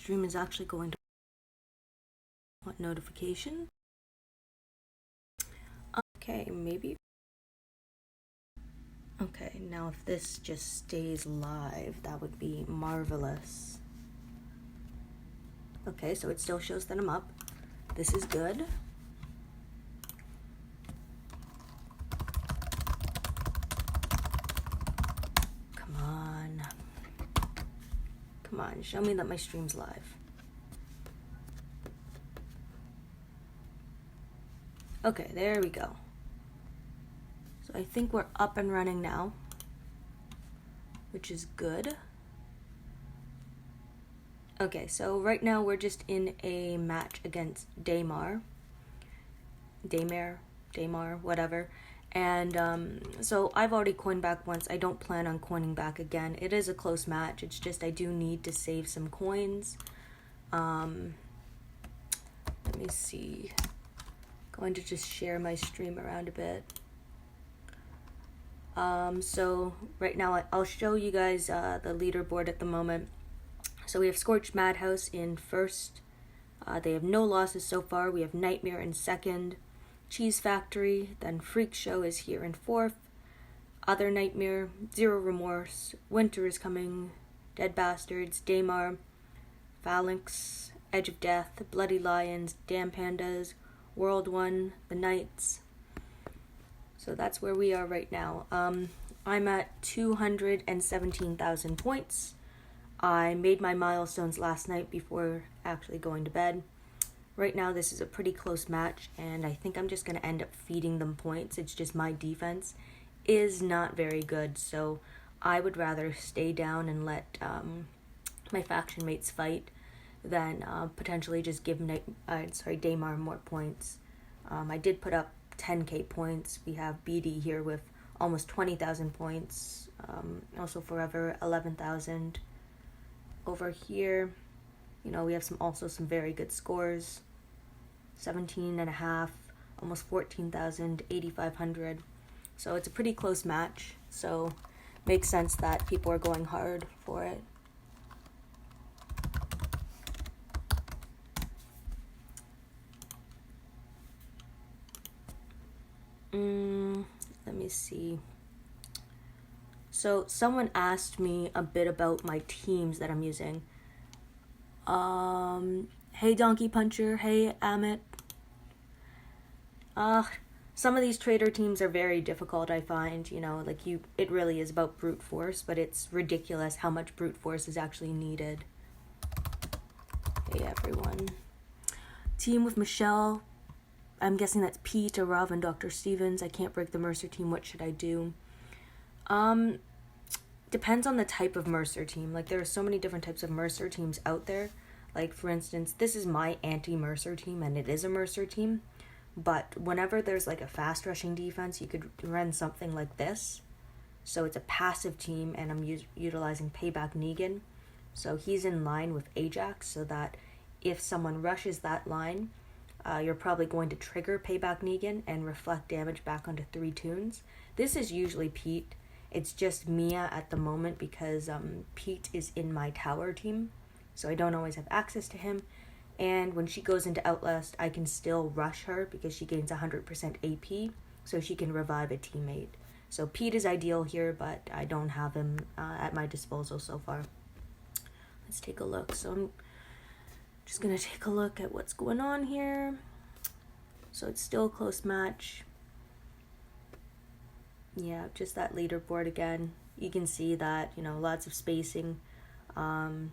stream is actually going to... What notification? Okay, maybe. Okay, now if this just stays live, that would be marvelous. Okay, so it still shows that I'm up. This is good. Come on. Come on, show me that my stream's live. Okay, there we go. So I think we're up and running now, which is good. Okay, so right now we're just in a match against Daymar, whatever. And so I've already coined back once. I don't plan on coining back again. It is a close match. It's just I do need to save some coins. Let me see. Going to just share my stream around a bit. So right now I'll show you guys the leaderboard at the moment. So we have Scorched Madhouse in first. They have no losses so far. We have Nightmare in second. Cheese Factory, then Freak Show is here in fourth. Other Nightmare, Zero Remorse, Winter is Coming, Dead Bastards, Daymar, Phalanx, Edge of Death, Bloody Lions, Damn Pandas, World One, The Knights. So that's where we are right now. I'm at 217,000 points. I made my milestones last night before actually going to bed. Right now this is a pretty close match, and I think I'm just going to end up feeding them points. It's just my defense is not very good, so I would rather stay down and let my faction mates fight than potentially just give Daymar more points. I did put up 10k points. We have BD here with almost 20,000 points. Also Forever 11,000. Over here, you know, we have some very good scores. 17.5, almost 14,000, 8,500. So it's a pretty close match. So makes sense that people are going hard for it. Let me see. So someone asked me a bit about my teams that I'm using. Hey Donkey Puncher, hey Amit. Some of these trader teams are very difficult, I find, you know, like it really is about brute force, but it's ridiculous how much brute force is actually needed. Hey everyone. Team with Michelle. I'm guessing that's Pete, Arav, and Dr. Stevens. I can't break the Mercer team. What should I do? Depends on the type of Mercer team. Like, there are so many different types of Mercer teams out there. Like, for instance, this is my anti-Mercer team, and it is a Mercer team. But whenever there's, like, a fast-rushing defense, you could run something like this. So it's a passive team, and I'm utilizing Payback Negan. So he's in line with Ajax, so that if someone rushes that line, you're probably going to trigger Payback Negan and reflect damage back onto 3 tunes. This is usually Pete. It's just Mia at the moment because Pete is in my tower team, so I don't always have access to him. And when she goes into Outlast, I can still rush her because she gains 100% AP, so she can revive a teammate. So Pete is ideal here, but I don't have him at my disposal so far. Let's take a look. So I'm just going to take a look at what's going on here. So it's still a close match. Yeah, just that leaderboard again. You can see that, you know, lots of spacing.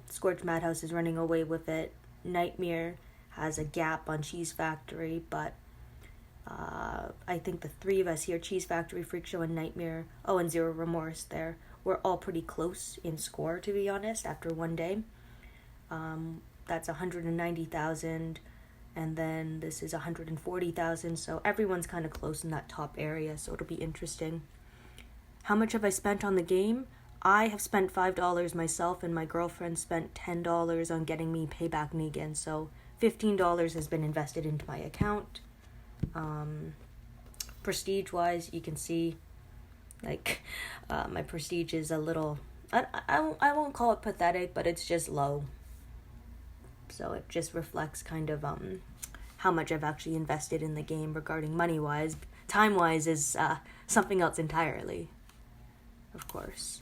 Scorched Madhouse is running away with it. Nightmare has a gap on Cheese Factory, but I think the 3 of us here, Cheese Factory, Freak Show, and Nightmare, and Zero Remorse there, we're all pretty close in score, to be honest, after one day. That's 190,000, and then this is 140,000, so everyone's kind of close in that top area, so it'll be interesting. How much have I spent on the game? I have spent $5 myself, and my girlfriend spent $10 on getting me Payback Negan, so $15 has been invested into my account. Prestige-wise, you can see, like, my prestige is a little, I won't call it pathetic, but it's just low. So it just reflects kind of how much I've actually invested in the game regarding money-wise. Time-wise is something else entirely, of course.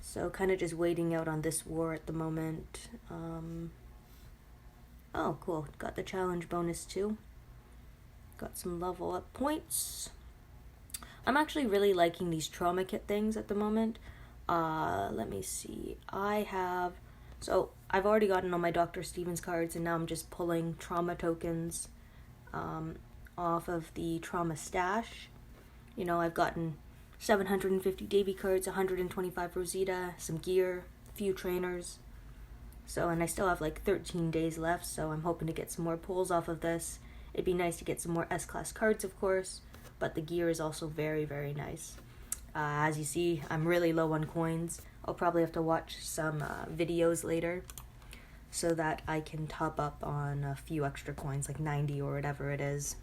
So kind of just waiting out on this war at the moment. Oh, cool. Got the challenge bonus too. Got some level up points. I'm actually really liking these trauma kit things at the moment. Let me see. So I've already gotten all my Dr. Stevens cards, and now I'm just pulling trauma tokens off of the trauma stash. You know, I've gotten 750 Davy cards, 125 Rosita, some gear, a few trainers. So, and I still have like 13 days left, so I'm hoping to get some more pulls off of this. It'd be nice to get some more S-Class cards, of course, but the gear is also very, very nice. As you see, I'm really low on coins. I'll probably have to watch some videos later so that I can top up on a few extra coins, like 90 or whatever it is.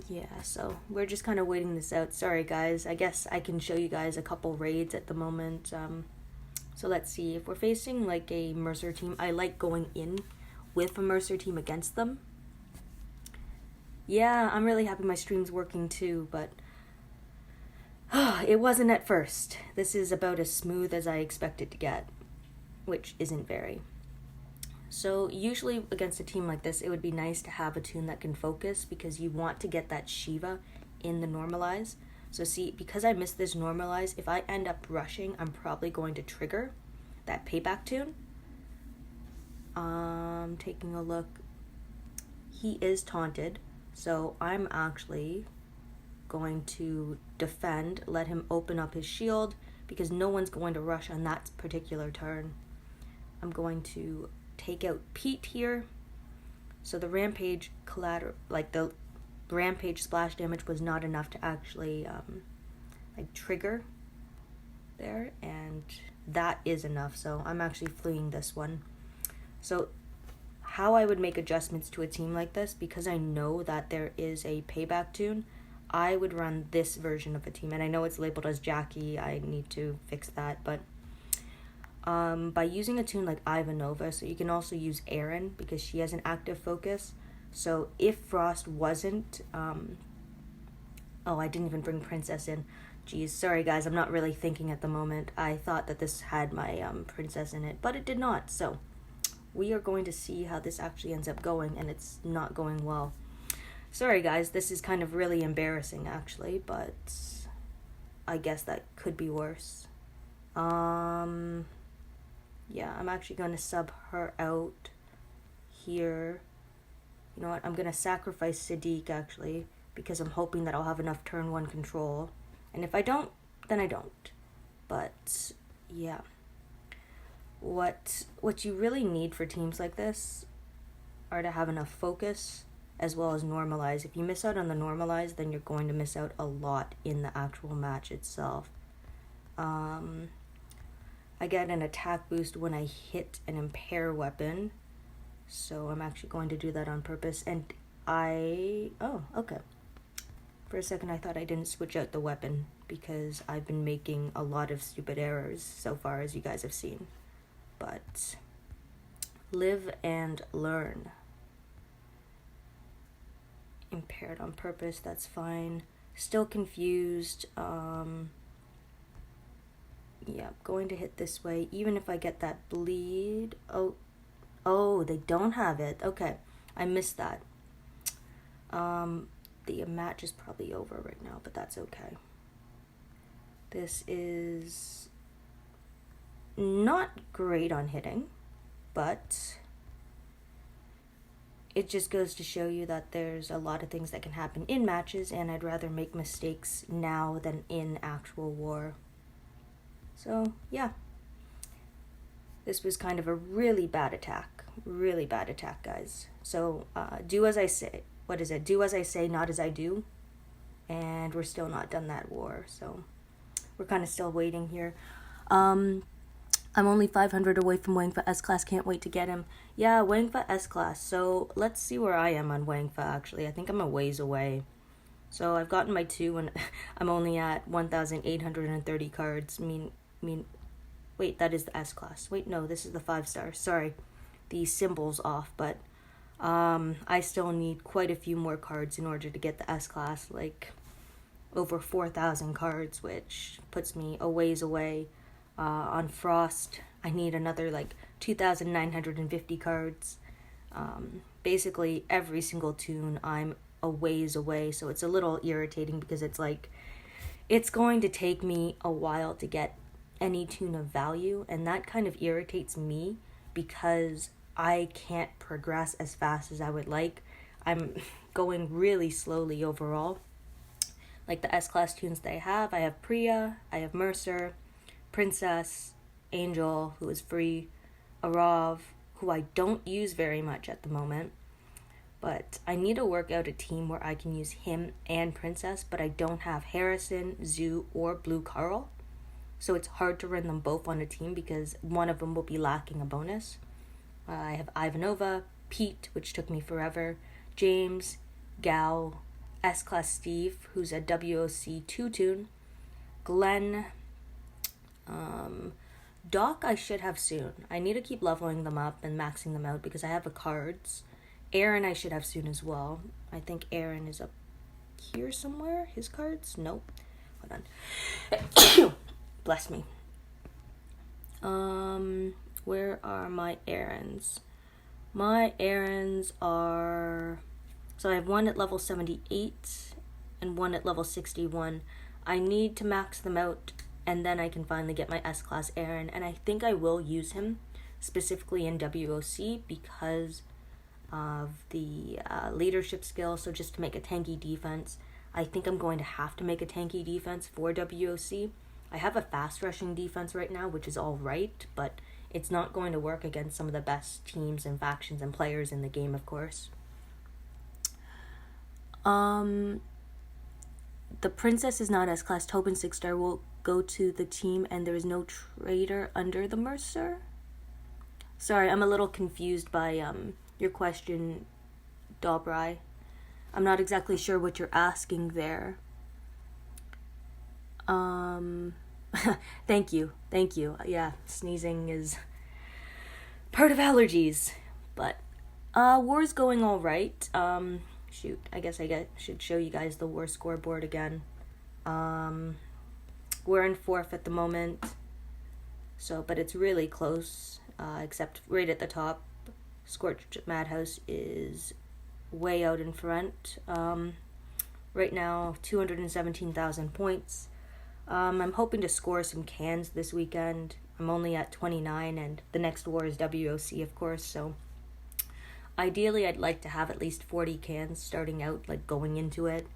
Yeah, so we're just kind of waiting this out. Sorry, guys. I guess I can show you guys a couple raids at the moment. So let's see. If we're facing like a Mercer team, I like going in with a Mercer team against them. Yeah, I'm really happy my stream's working too, but it wasn't at first. This is about as smooth as I expected to get, which isn't very. So usually against a team like this, it would be nice to have a tune that can focus, because you want to get that Shiva in the normalize. So see, because I missed this normalize, if I end up rushing, I'm probably going to trigger that payback tune. Taking a look. He is taunted, so I'm actually going to defend, let him open up his shield, because no one's going to rush on that particular turn. I'm going to take out Pete here. So the rampage the rampage splash damage was not enough to actually trigger there, and that is enough, so I'm actually fleeing this one. So how I would make adjustments to a team like this, because I know that there is a payback tune, I would run this version of a team, and I know it's labeled as Jackie. I need to fix that, but by using a tune like Ivanova, so you can also use Erin because she has an active focus. So if Frost wasn't, I didn't even bring Princess in. Geez, sorry guys, I'm not really thinking at the moment. I thought that this had my Princess in it, but it did not. So we are going to see how this actually ends up going, and it's not going well. Sorry guys, this is kind of really embarrassing actually, but I guess that could be worse. Yeah, I'm actually going to sub her out here. You know what? I'm going to sacrifice Sadiq, actually, because I'm hoping that I'll have enough turn 1 control. And if I don't, then I don't. But, yeah. What you really need for teams like this are to have enough focus as well as normalize. If you miss out on the normalize, then you're going to miss out a lot in the actual match itself. I get an attack boost when I hit an impair weapon, so I'm actually going to do that on purpose. And okay. For a second I thought I didn't switch out the weapon, because I've been making a lot of stupid errors so far, as you guys have seen. But live and learn. Impaired on purpose, that's fine. Still confused. Yeah, going to hit this way, even if I get that bleed. Oh, they don't have it. Okay, I missed that. The match is probably over right now, but that's okay. This is not great on hitting, but it just goes to show you that there's a lot of things that can happen in matches, and I'd rather make mistakes now than in actual war. So, yeah. This was kind of a really bad attack. Really bad attack, guys. So, do as I say. What is it? Do as I say, not as I do. And we're still not done that war. So, we're kind of still waiting here. I'm only 500 away from Wangfa S-Class. Can't wait to get him. Yeah, Wangfa S-Class. So, let's see where I am on Wangfa, actually. I think I'm a ways away. So I've gotten my 2 and I'm only at 1,830 cards. Wait, that is the S class. Wait, no, this is the 5-star. Sorry, the symbol's off, but I still need quite a few more cards in order to get the S class, like over 4,000 cards, which puts me a ways away. On Frost, I need another like 2,950 cards. Basically, every single toon I'm a ways away, so it's a little irritating because it's like, it's going to take me a while to get any toon of value, and that kind of irritates me because I can't progress as fast as I would like. I'm going really slowly overall. Like the S-class toons that I have Priya, I have Mercer, Princess, Angel, who is free, Arav, who I don't use very much at the moment, but I need to work out a team where I can use him and Princess, but I don't have Harrison, Zoo, or Blue Carl, so it's hard to run them both on a team because one of them will be lacking a bonus. I have Ivanova, Pete, which took me forever, James, Gal, S-Class Steve, who's a WoC 2 toon, Glenn, Doc I should have soon. I need to keep leveling them up and maxing them out because I have the cards. Aaron I should have soon as well. I think Aaron is up here somewhere. His cards? Nope. Hold on. Bless me. Where are my errands? My errands are... So I have one at level 78 and one at level 61. I need to max them out and then I can finally get my S-Class Aaron. And I think I will use him specifically in WoC because of the leadership skill. So just to make a tanky defense. I think I'm going to have to make a tanky defense for WoC. I have a fast rushing defense right now, which is alright, but it's not going to work against some of the best teams and factions and players in the game, of course. The Princess is not S-Class. Tobin 6-star will go to the team and there is no trader under the Mercer. Sorry, I'm a little confused by your question, Dobrai. I'm not exactly sure what you're asking there. Thank you. Yeah, sneezing is part of allergies. But war's going all right. Shoot, I guess should show you guys the war scoreboard again. We're in 4th at the moment. So, but it's really close, except right at the top. Scorched Madhouse is way out in front. Right now, 217,000 points. I'm hoping to score some cans this weekend. I'm only at 29, and the next war is WoC, of course, so ideally I'd like to have at least 40 cans starting out, like going into it.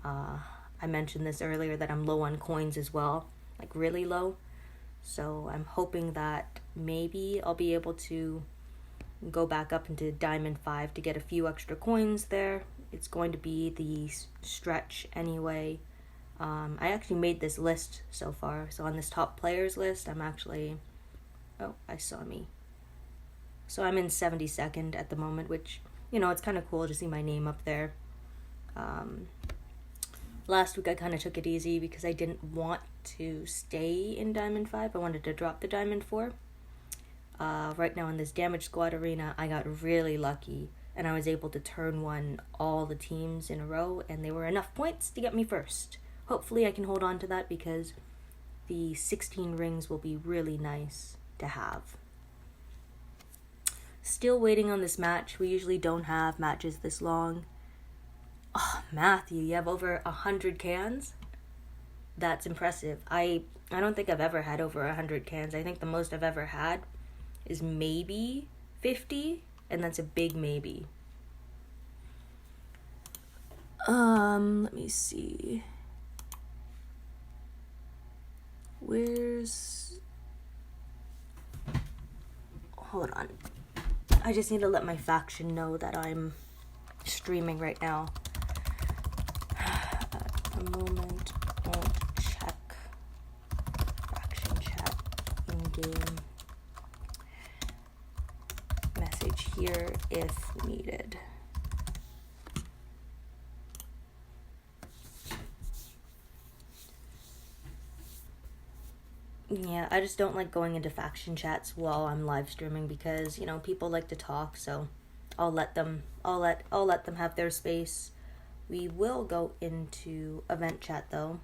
I mentioned this earlier that I'm low on coins as well, like really low. So I'm hoping that maybe I'll be able to go back up into Diamond 5 to get a few extra coins there. It's going to be the stretch anyway. I actually made this list so far. So on this top players list, I'm actually... Oh, I saw me. So I'm in 72nd at the moment, which, you know, it's kind of cool to see my name up there. Last week I kind of took it easy because I didn't want to stay in Diamond 5. I wanted to drop the Diamond 4. Right now in this Damage Squad arena, I got really lucky. And I was able to turn one all the teams in a row. And they were enough points to get me first. Hopefully I can hold on to that because the 16 rings will be really nice to have. Still waiting on this match. We usually don't have matches this long. Oh, Matthew, you have over 100 cans? That's impressive. I don't think I've ever had over 100 cans. I think the most I've ever had is maybe 50, and that's a big maybe. Let me see. Hold on. I just need to let my faction know that I'm streaming right now. At the moment, won't check faction chat in-game. Message here if needed. Yeah, I just don't like going into faction chats while I'm live streaming because, you know, people like to talk, so I'll let them have their space. We will go into event chat though.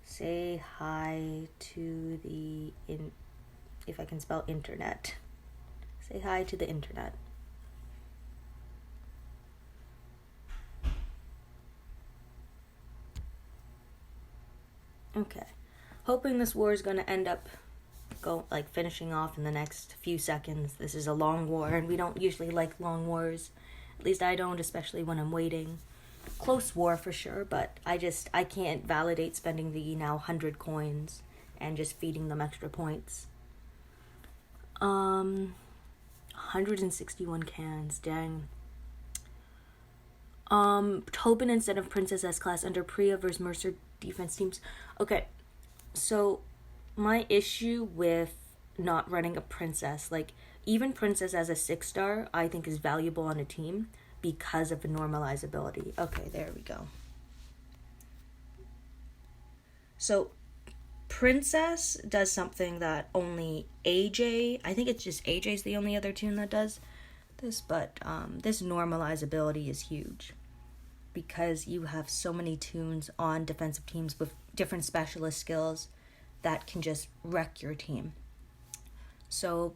Say hi to the if I can spell internet. Say hi to the internet. Okay. Hoping this war is going to end up finishing off in the next few seconds. This is a long war, and we don't usually like long wars. At least I don't, especially when I'm waiting. Close war for sure, but I can't validate spending the now 100 coins and just feeding them extra points. 161 cans, dang. Tobin instead of Princess S class under Priya versus Mercer defense teams. Okay, so my issue with not running a Princess, like even Princess as a 6-star, I think is valuable on a team because of the normalizability. Okay, there we go. So Princess does something that only AJ, I think it's just AJ's the only other tune that does this, but this normalizability is huge because you have so many tunes on defensive teams with different specialist skills that can just wreck your team. So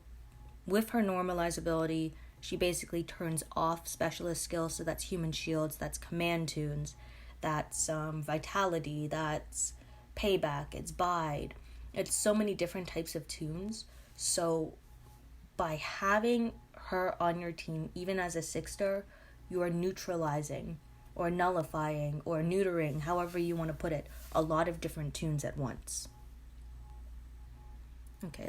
with her normalizability, she basically turns off specialist skills, so that's human shields, that's command tunes, that's vitality, that's payback, it's bide. It's so many different types of tunes. So by having her on your team, even as a 6-star, you are neutralizing or nullifying or neutering, however you want to put it, a lot of different tunes at once. Okay,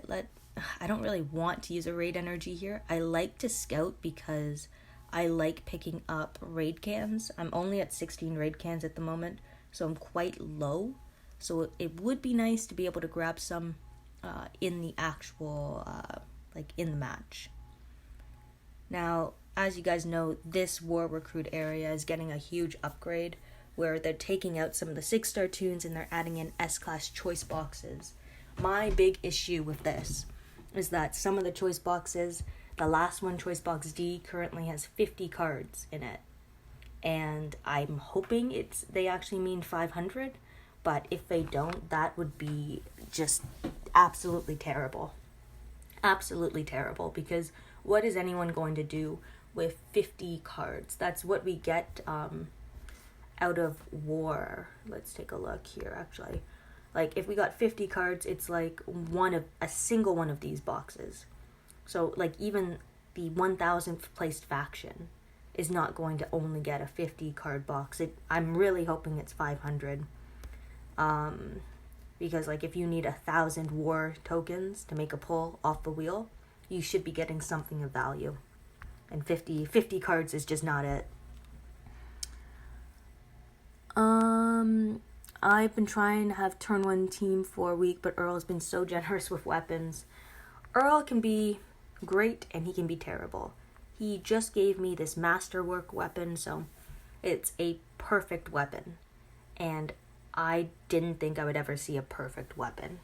I don't really want to use a raid energy here. I like to scout because I like picking up raid cans. I'm only at 16 raid cans at the moment, so I'm quite low. So it would be nice to be able to grab some in the actual, in the match. Now, as you guys know, this war recruit area is getting a huge upgrade where they're taking out some of the 6-star tunes and they're adding in S-class choice boxes. My big issue with this is that some of the choice boxes, the last one, choice box D, currently has 50 cards in it. And I'm hoping they actually mean 500, but if they don't, that would be just absolutely terrible. Absolutely terrible, because what is anyone going to do with 50 cards? That's what we get out of war. Let's take a look here, actually. Like, if we got 50 cards, it's like a single one of these boxes. So, like, even the 1,000th placed faction is not going to only get a 50 card box. I'm really hoping it's 500. Because, like, if you need 1,000 war tokens to make a pull off the wheel, you should be getting something of value. And 50 cards is just not it. I've been trying to have turn 1 team for a week, but Earl's been so generous with weapons. Earl can be great and he can be terrible. He just gave me this masterwork weapon, so it's a perfect weapon. And I didn't think I would ever see a perfect weapon.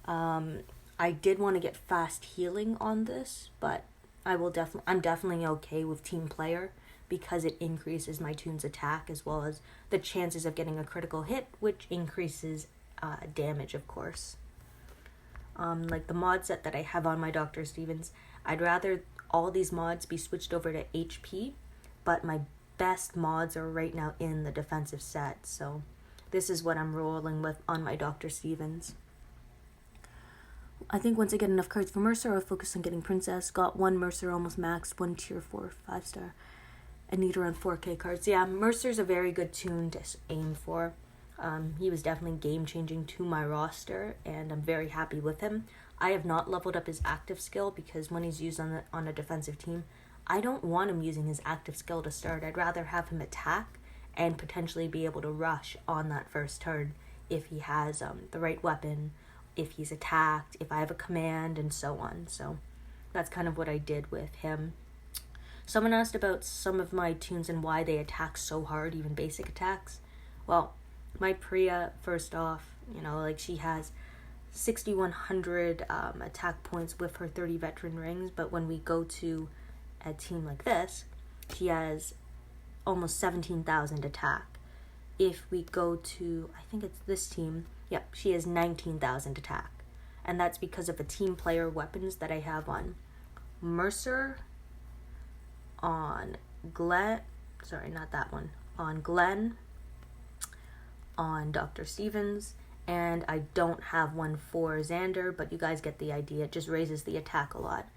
I did want to get fast healing on this, but I'm definitely okay with team player because it increases my tune's attack as well as the chances of getting a critical hit, which increases damage, of course. Like the mod set that I have on my Dr. Stevens, I'd rather all these mods be switched over to HP, but my best mods are right now in the defensive set, so this is what I'm rolling with on my Dr. Stevens. I think once I get enough cards for Mercer, I'll focus on getting Princess. Got 1 Mercer almost maxed, 1 tier 4 5-star. I need around 4k cards. Yeah, Mercer's a very good tune to aim for. He was definitely game-changing to my roster, and I'm very happy with him. I have not leveled up his active skill because when he's used on a defensive team, I don't want him using his active skill to start. I'd rather have him attack and potentially be able to rush on that first turn if he has the right weapon, if he's attacked, if I have a command, and so on. So that's kind of what I did with him. Someone asked about some of my tunes and why they attack so hard, even basic attacks. Well, My Priya, first off, like she has 6,100 attack points with her 30 veteran rings, but when we go to a team like this, she has almost 17,000 attack. If we go to, I think it's this team, yep, she has 19,000 attack. And that's because of the team player weapons that I have on Mercer, on Glenn, on Glenn, on Dr. Stevens, and I don't have one for Xander, but you guys get the idea. It just raises the attack a lot.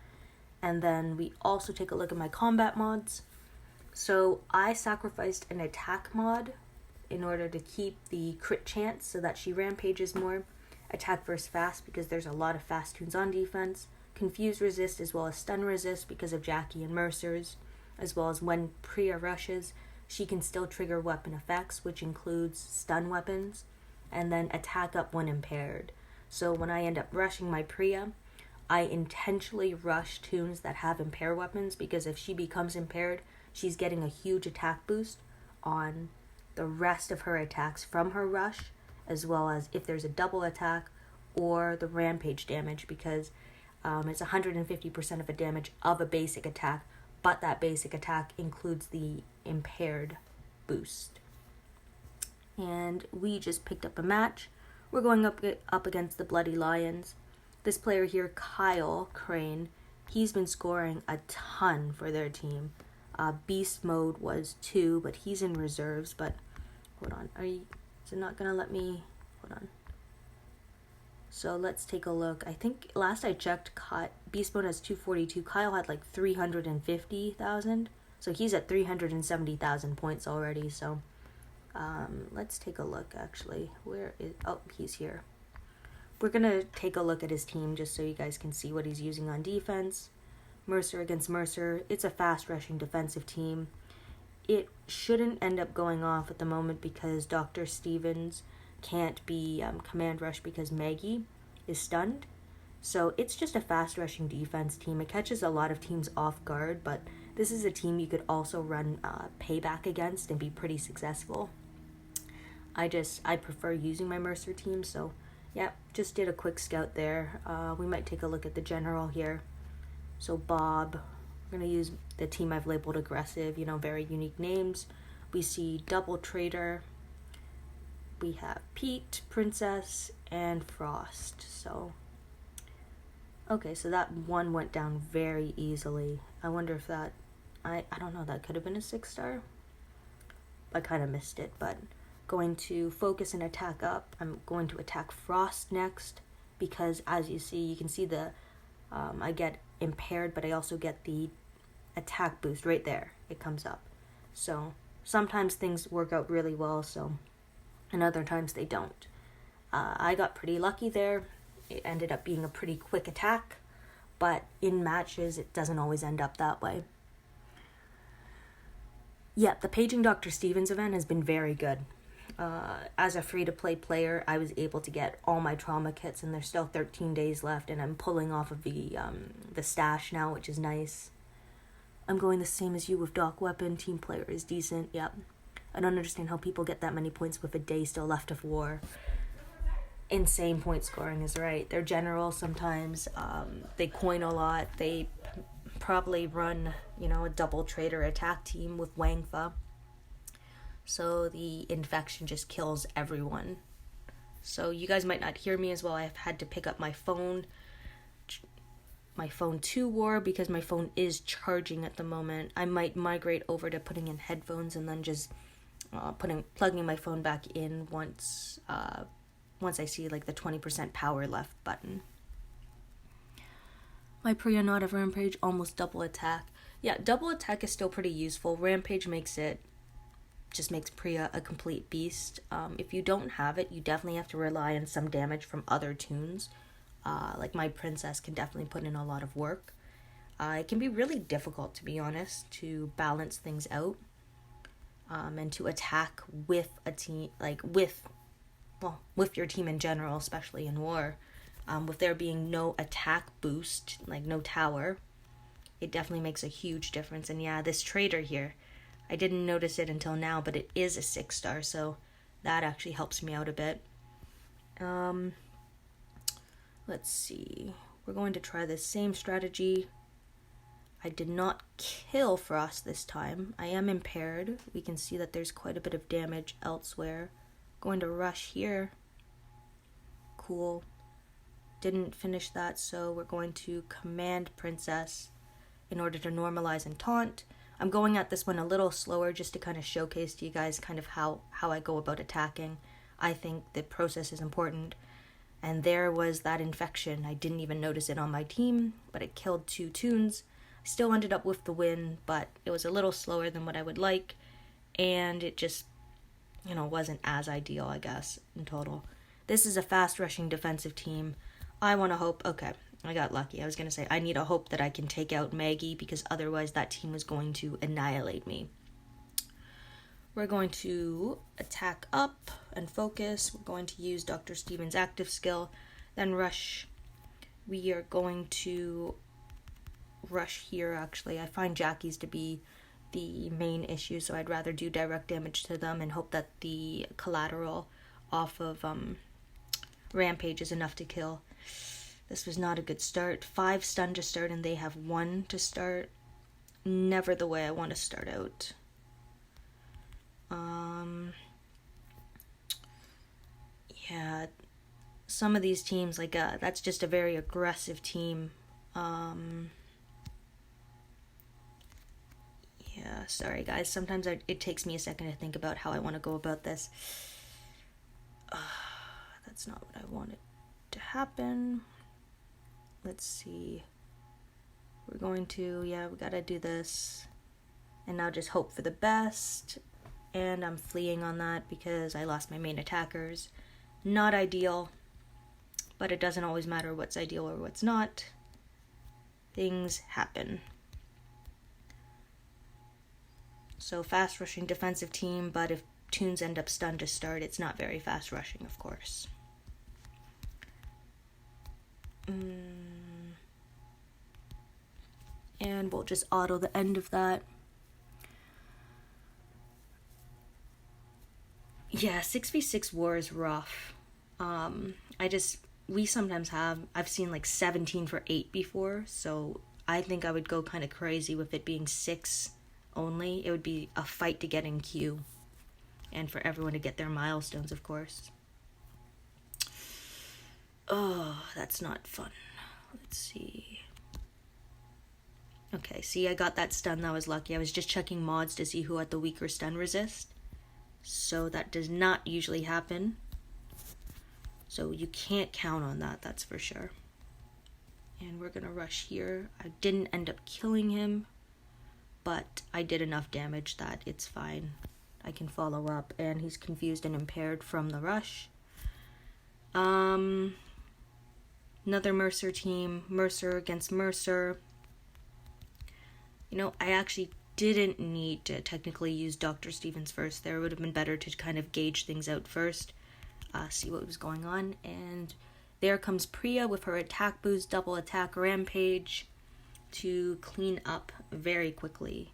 And then we also take a look at my combat mods. So I sacrificed an attack mod in order to keep the crit chance so that she rampages more. Attack versus fast because there's a lot of fast tunes on defense. Confuse resist as well as stun resist because of Jackie and Mercer's. As well as when Priya rushes, she can still trigger weapon effects, which includes stun weapons, and then attack up when impaired. So when I end up rushing my Priya, I intentionally rush tunes that have impair weapons because if she becomes impaired, she's getting a huge attack boost on the rest of her attacks from her rush, as well as if there's a double attack or the rampage damage, because it's 150% of the damage of a basic attack, but that basic attack includes the impaired boost. And we just picked up a match. We're going up against the Bloody Lions. This player here, Kyle Crane, he's been scoring a ton for their team. Beast mode was 2, but he's in reserves. But hold on, is it not gonna let me? Hold on. So let's take a look. I think last I checked, Beast mode has 242. Kyle had like 350,000, so he's at 370,000 points already. So let's take a look. Actually, he's here. We're gonna take a look at his team just so you guys can see what he's using on defense. Mercer against Mercer. It's a fast rushing defensive team. It shouldn't end up going off at the moment because Dr. Stevens can't be command rush because Maggie is stunned. So it's just a fast rushing defense team. It catches a lot of teams off guard, but this is a team you could also run payback against and be pretty successful. I prefer using my Mercer team, so yeah, just did a quick scout there. We might take a look at the general here. So Bob, we're going to use the team I've labeled aggressive, very unique names. We see Double Trader. We have Pete, Princess, and Frost. So, okay, so that one went down very easily. I wonder if that, I don't know, that could have been a 6-star. I kind of missed it, but going to focus and attack up. I'm going to attack Frost next because as you can see the, I get impaired, but I also get the attack boost right there. It comes up. So sometimes things work out really well, and other times they don't. I got pretty lucky there. It ended up being a pretty quick attack, but in matches it doesn't always end up that way. Yeah, the Paging Dr. Stevens event has been very good. As a free-to-play player, I was able to get all my trauma kits, and there's still 13 days left, and I'm pulling off of the stash now, which is nice. I'm going the same as you with Doc Weapon. Team player is decent, yep. I don't understand how people get that many points with a day still left of war. Insane point scoring is right. They're general sometimes. They coin a lot. They probably run, a double trader attack team with Wangfa. So the infection just kills everyone. So you guys might not hear me as well. I've had to pick up my phone to war because my phone is charging at the moment. I might migrate over to putting in headphones and then just plugging my phone back in once I see like the 20% power left button. My Priya not of Rampage, almost double attack. Yeah, double attack is still pretty useful. Rampage makes Priya a complete beast. If you don't have it, you definitely have to rely on some damage from other tunes. Like my Princess can definitely put in a lot of work. It can be really difficult, to be honest, to balance things out. And to attack with a team, with your team in general, especially in war. With there being no attack boost, like no tower, it definitely makes a huge difference. And yeah, this trader here, I didn't notice it until now, but it is a 6-star, so that actually helps me out a bit. Let's see. We're going to try the same strategy. I did not kill Frost this time. I am impaired. We can see that there's quite a bit of damage elsewhere. Going to rush here. Cool. Didn't finish that, so we're going to command Princess in order to normalize and taunt. I'm going at this one a little slower just to kind of showcase to you guys kind of how I go about attacking. I think the process is important. And there was that infection. I didn't even notice it on my team, but it killed 2 toons. I still ended up with the win, but it was a little slower than what I would like. And it just, wasn't as ideal, I guess, in total. This is a fast-rushing defensive team. I want to hope... Okay, I got lucky. I was going to say, I need a hope that I can take out Maggie, because otherwise that team was going to annihilate me. We're going to attack up and focus. We're going to use Dr. Stevens' active skill, then rush. We are going to rush here, actually. I find Jackie's to be the main issue, so I'd rather do direct damage to them and hope that the collateral off of Rampage is enough to kill. This was not a good start. 5 stun to start, and they have 1 to start. Never the way I want to start out. Yeah, some of these teams, that's just a very aggressive team. Yeah, sorry guys, sometimes it takes me a second to think about how I want to go about this. That's not what I wanted to happen. Let's see. We're going to, we gotta do this. And now just hope for the best. And I'm fleeing on that because I lost my main attackers. Not ideal, but it doesn't always matter what's ideal or what's not. Things happen. So fast rushing defensive team, but if toons end up stunned to start, it's not very fast rushing, of course. And we'll just auto the end of that. Yeah, 6v6 war is rough. We sometimes I've seen 17 for 8 before, so I think I would go kind of crazy with it being 6 only. It would be a fight to get in queue, and for everyone to get their milestones, of course. Oh, that's not fun. Let's see. Okay, see, I got that stun. That was lucky. I was just checking mods to see who had the weaker stun resist. So that does not usually happen. So you can't count on that, that's for sure. And we're gonna rush here. I didn't end up killing him, but I did enough damage that it's fine. I can follow up, and he's confused and impaired from the rush. Another Mercer team, Mercer against Mercer. I actually didn't need to technically use Dr. Stevens first there. It would have been better to kind of gauge things out first, see what was going on. And there comes Priya with her attack boost, double attack Rampage to clean up very quickly.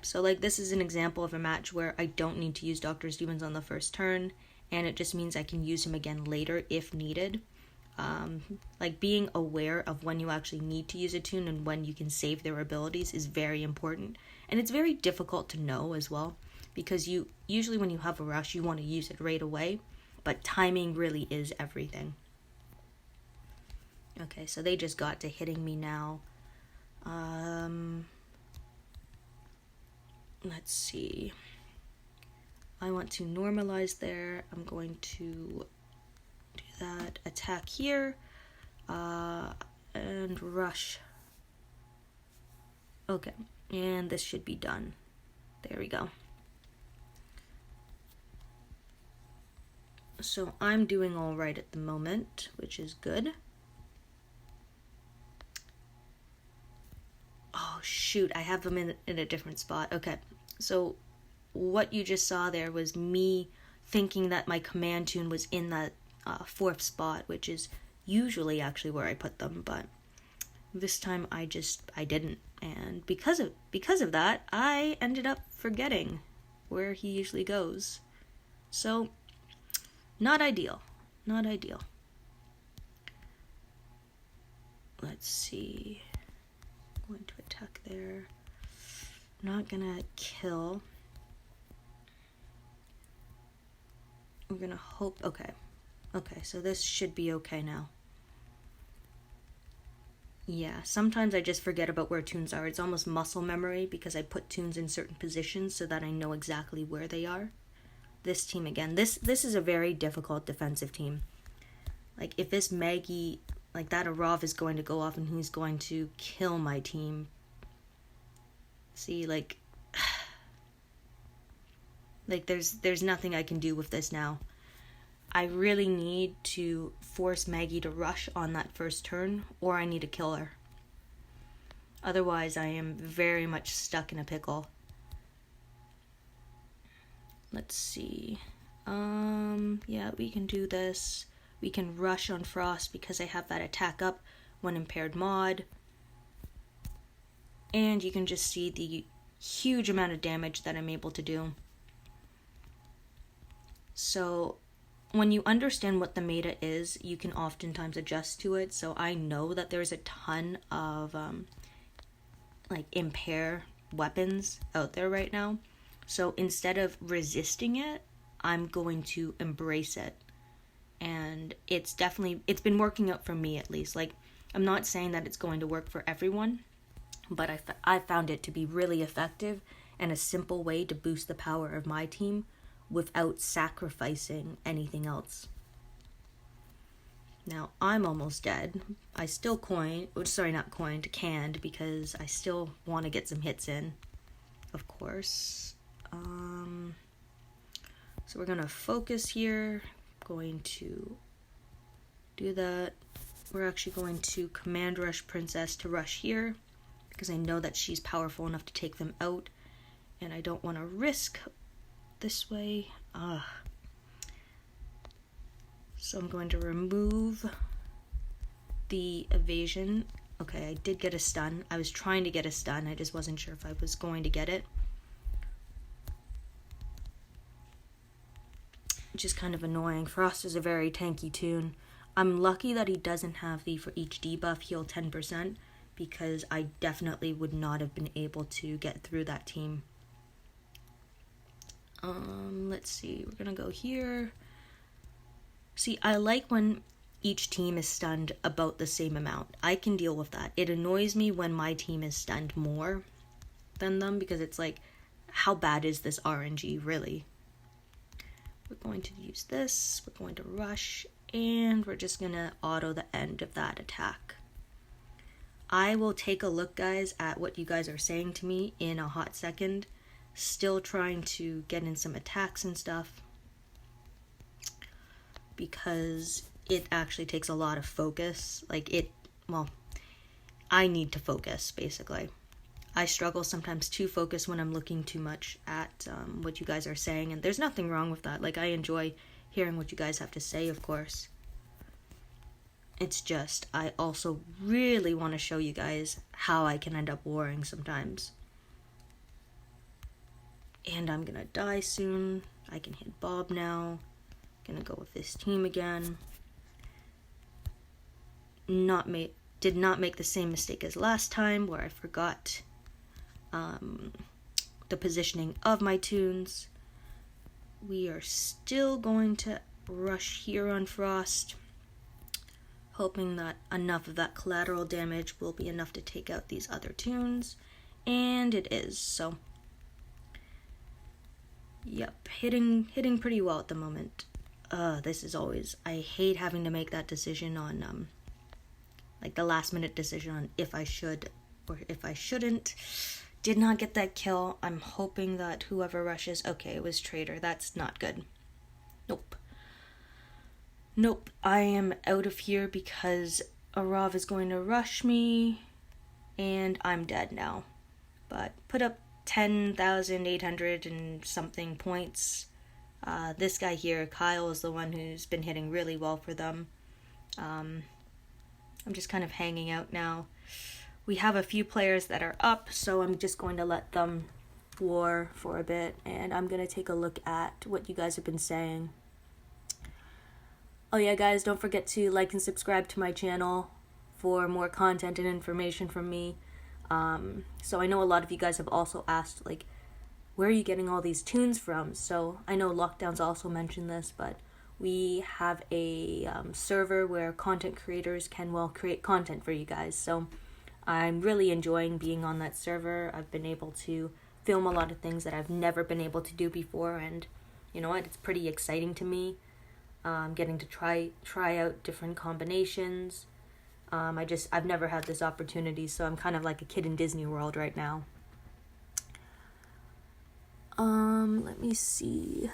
So this is an example of a match where I don't need to use Dr. Stevens on the first turn, and it just means I can use him again later if needed. Being aware of when you actually need to use a toon and when you can save their abilities is very important. And it's very difficult to know as well, because usually when you have a rush, you want to use it right away, but timing really is everything. Okay, so they just got to hitting me now. Let's see. I want to normalize there. I'm going to do that. Attack here. And rush. Okay, and this should be done. There we go. So I'm doing all right at the moment, which is good. Oh shoot, I have them in a different spot. Okay, so what you just saw there was me thinking that my command toon was in that 4th spot, which is usually actually where I put them, but this time I didn't, and because of that, I ended up forgetting. where he usually goes. So, not ideal. Not ideal. Let's see. Going to attack there. Not gonna kill. We're gonna hope. Okay. Okay, so this should be okay now. Yeah, sometimes I just forget about where tunes are. It's almost muscle memory because I put tunes in certain positions so that I know exactly where they are. This team again. This is a very difficult defensive team. Like, if this Maggie, like that Arav is going to go off and he's going to kill my team. See, like there's nothing I can do with this now. I really need to force Maggie to rush on that first turn, or I need to kill her. Otherwise, I am very much stuck in a pickle. Let's see. Yeah, we can do this. We can rush on Frost because I have that attack up when impaired mod. And you can just see the huge amount of damage that I'm able to do. So, when you understand what the meta is, you can oftentimes adjust to it. So I know that there's a ton of like impair weapons out there right now. So instead of resisting it, I'm going to embrace it. And it's been working out for me at least. Like, I'm not saying that it's going to work for everyone, but I found it to be really effective and a simple way to boost the power of my team without sacrificing anything else. Now, I'm almost dead. I still canned because I still want to get some hits in, of course. So we're going to focus here. Going to do that. We're actually going to command rush Princess to rush here because I know that she's powerful enough to take them out, and I don't want to risk this way. So I'm going to remove the evasion. Okay, I did get a stun. I was trying to get a stun. I just wasn't sure if I was going to get it. Which is kind of annoying. Frost is a very tanky tune. I'm lucky that he doesn't have the for each debuff heal 10% because I definitely would not have been able to get through that team. Let's see, we're gonna go here. See, I like when each team is stunned about the same amount. I can deal with that. It annoys me when my team is stunned more than them because it's like, how bad is this RNG really? We're going to use this, we're going to rush, and we're just gonna auto the end of that attack. I will take a look, guys, at what you guys are saying to me in a hot second. Still trying to get in some attacks and stuff because it actually takes a lot of focus. I need to focus, basically. I struggle sometimes to focus when I'm looking too much at what you guys are saying, and there's nothing wrong with that. Like, I enjoy hearing what you guys have to say, of course. It's just, I also really want to show you guys how I can end up warring sometimes. And I'm gonna die soon. I can hit Bob now. Gonna go with this team again. Did not make the same mistake as last time where I forgot the positioning of my tunes. We are still going to rush here on Frost, hoping that enough of that collateral damage will be enough to take out these other tunes, and it is. So yep, hitting pretty well at the moment. This is always, I hate having to make that decision on like the last minute decision on if I should or if I shouldn't. Did not get that kill. I'm hoping that whoever rushes, okay, it was Traitor. That's not good. Nope, I am out of here because Arav is going to rush me and I'm dead now. But put up 10,800 and something points. This guy here, Kyle, is the one who's been hitting really well for them. I'm just kind of hanging out now. We have a few players that are up, so I'm just going to let them explore for a bit, and I'm gonna take a look at what you guys have been saying. Oh yeah, guys, don't forget to like and subscribe to my channel for more content and information from me. So I know a lot of you guys have also asked, like, where are you getting all these tunes from? So I know Lockdown's also mentioned this, but we have a server where content creators can, well, create content for you guys. So I'm really enjoying being on that server. I've been able to film a lot of things that I've never been able to do before, and you know what, it's pretty exciting to me. Getting to try out different combinations. I've never had this opportunity, so I'm kind of like a kid in Disney World right now. Let me see.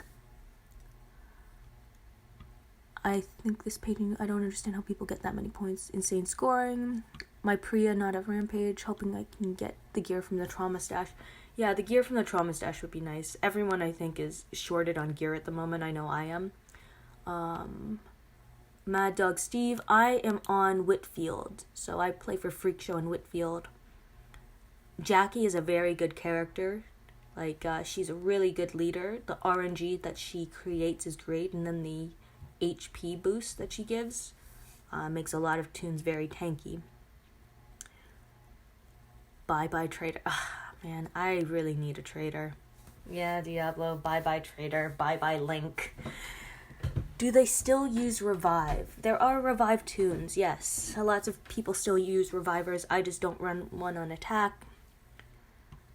I think this painting, I don't understand how people get that many points. Insane scoring. My Priya not at Rampage, hoping I can get the gear from the Trauma Stash. Yeah, the gear from the Trauma Stash would be nice. Everyone, I think, is shorted on gear at the moment. I know I am. Mad Dog Steve, I am on Whitfield, so I play for Freak Show in Whitfield. Jackie is a very good character. Like, she's a really good leader. The RNG that she creates is great, and then the HP boost that she gives makes a lot of tunes very tanky. Bye-bye trader. Man, I really need a trader. Yeah, Diablo, bye-bye trader, bye-bye Link. Do they still use Revive? There are Revive tunes, yes. Lots of people still use Revivers. I just don't run one on attack.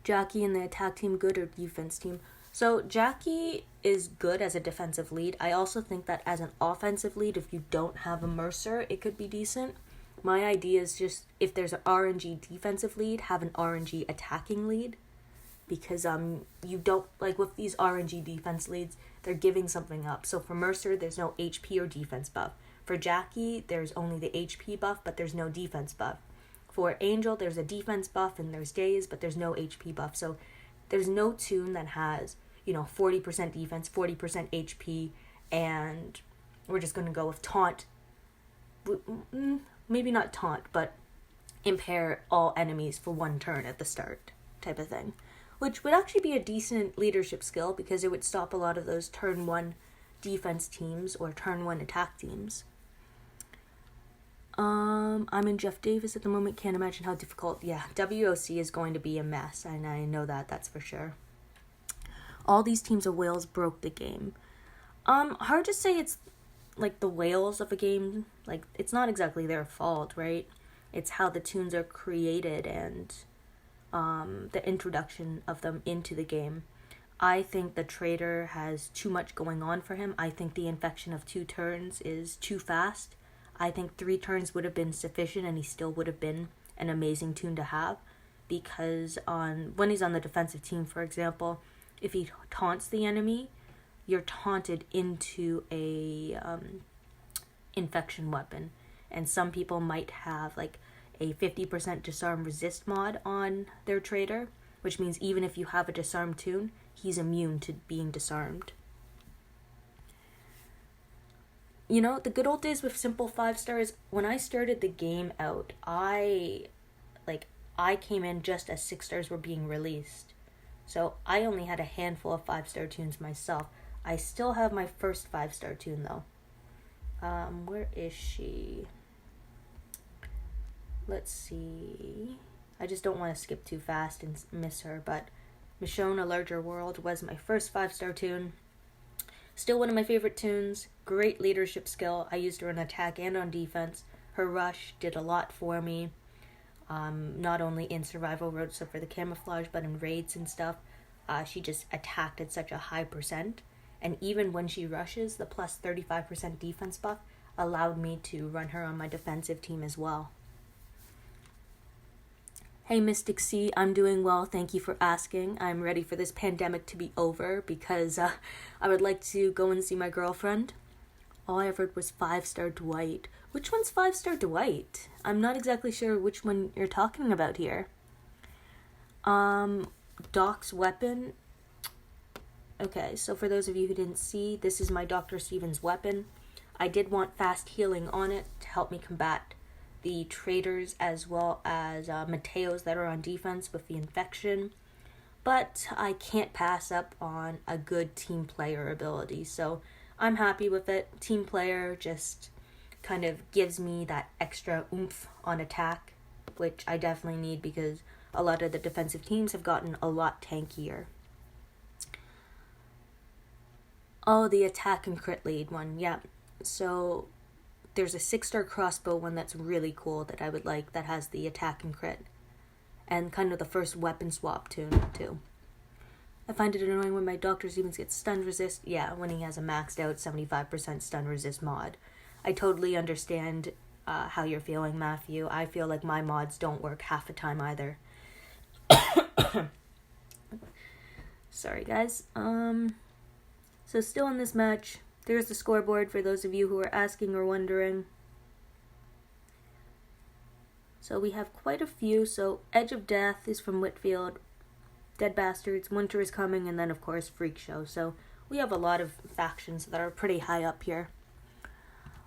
Jackie and the attack team, good or defense team? So Jackie is good as a defensive lead. I also think that as an offensive lead, if you don't have a Mercer, it could be decent. My idea is just, if there's an RNG defensive lead, have an RNG attacking lead. Because you don't, like with these RNG defense leads, they're giving something up. So for Mercer, there's no HP or defense buff. For Jackie, there's only the HP buff, but there's no defense buff. For Angel, there's a defense buff and there's Daze, but there's no HP buff. So there's no tune that has, 40% defense, 40% HP, and we're just going to go with Taunt. Maybe not Taunt, but impair all enemies for one turn at the start type of thing. Which would actually be a decent leadership skill because it would stop a lot of those turn 1 defense teams or turn 1 attack teams. I'm in Jeff Davis at the moment. Can't imagine how difficult. Yeah, WoC is going to be a mess, and I know that's for sure. All these teams of whales broke the game. Hard to say it's like the whales of a game. Like, it's not exactly their fault, right? It's how the tunes are created and the introduction of them into the game. I think the trader has too much going on for him. I think the infection of 2 turns is too fast. I think 3 turns would have been sufficient and he still would have been an amazing tune to have, because when he's on the defensive team, for example, if he taunts the enemy, you're taunted into a infection weapon, and some people might have like a 50% disarm resist mod on their trader, which means even if you have a disarm tune, he's immune to being disarmed. The good old days with simple 5 stars, when I started the game out, I came in just as 6 stars were being released. So I only had a handful of 5-star tunes myself. I still have my first 5-star tune though. Where is she? Let's see. I just don't want to skip too fast and miss her, but Michonne, A Larger World was my first 5-star tune. Still one of my favorite tunes. Great leadership skill. I used her on attack and on defense. Her rush did a lot for me. Not only in survival road, so for the camouflage, but in raids and stuff. She just attacked at such a high percent. And even when she rushes, the plus 35% defense buff allowed me to run her on my defensive team as well. Hey Mystic C, I'm doing well, thank you for asking. I'm ready for this pandemic to be over because I would like to go and see my girlfriend. All I ever heard was 5-star Dwight. Which one's 5-star Dwight? I'm not exactly sure which one you're talking about here. Doc's weapon. Okay, so for those of you who didn't see, this is my Dr. Stevens weapon. I did want fast healing on it to help me combat the traders as well as Mateos that are on defense with the infection. but I can't pass up on a good team player ability. So I'm happy with it. Team player just kind of gives me that extra oomph on attack, which I definitely need because a lot of the defensive teams have gotten a lot tankier. Oh, the attack and crit lead one, yeah. So there's a 6-star crossbow one that's really cool that I would like that has the attack and crit. And kind of the first weapon swap tune, too. I find it annoying when my doctors even get stun resist. Yeah, when he has a maxed out 75% stun resist mod. I totally understand how you're feeling, Matthew. I feel like my mods don't work half the time either. Sorry, guys. So still in this match, there's the scoreboard for those of you who are asking or wondering. So we have quite a few. So Edge of Death is from Whitfield, Dead Bastards, Winter is Coming, and then of course Freak Show. So we have a lot of factions that are pretty high up here.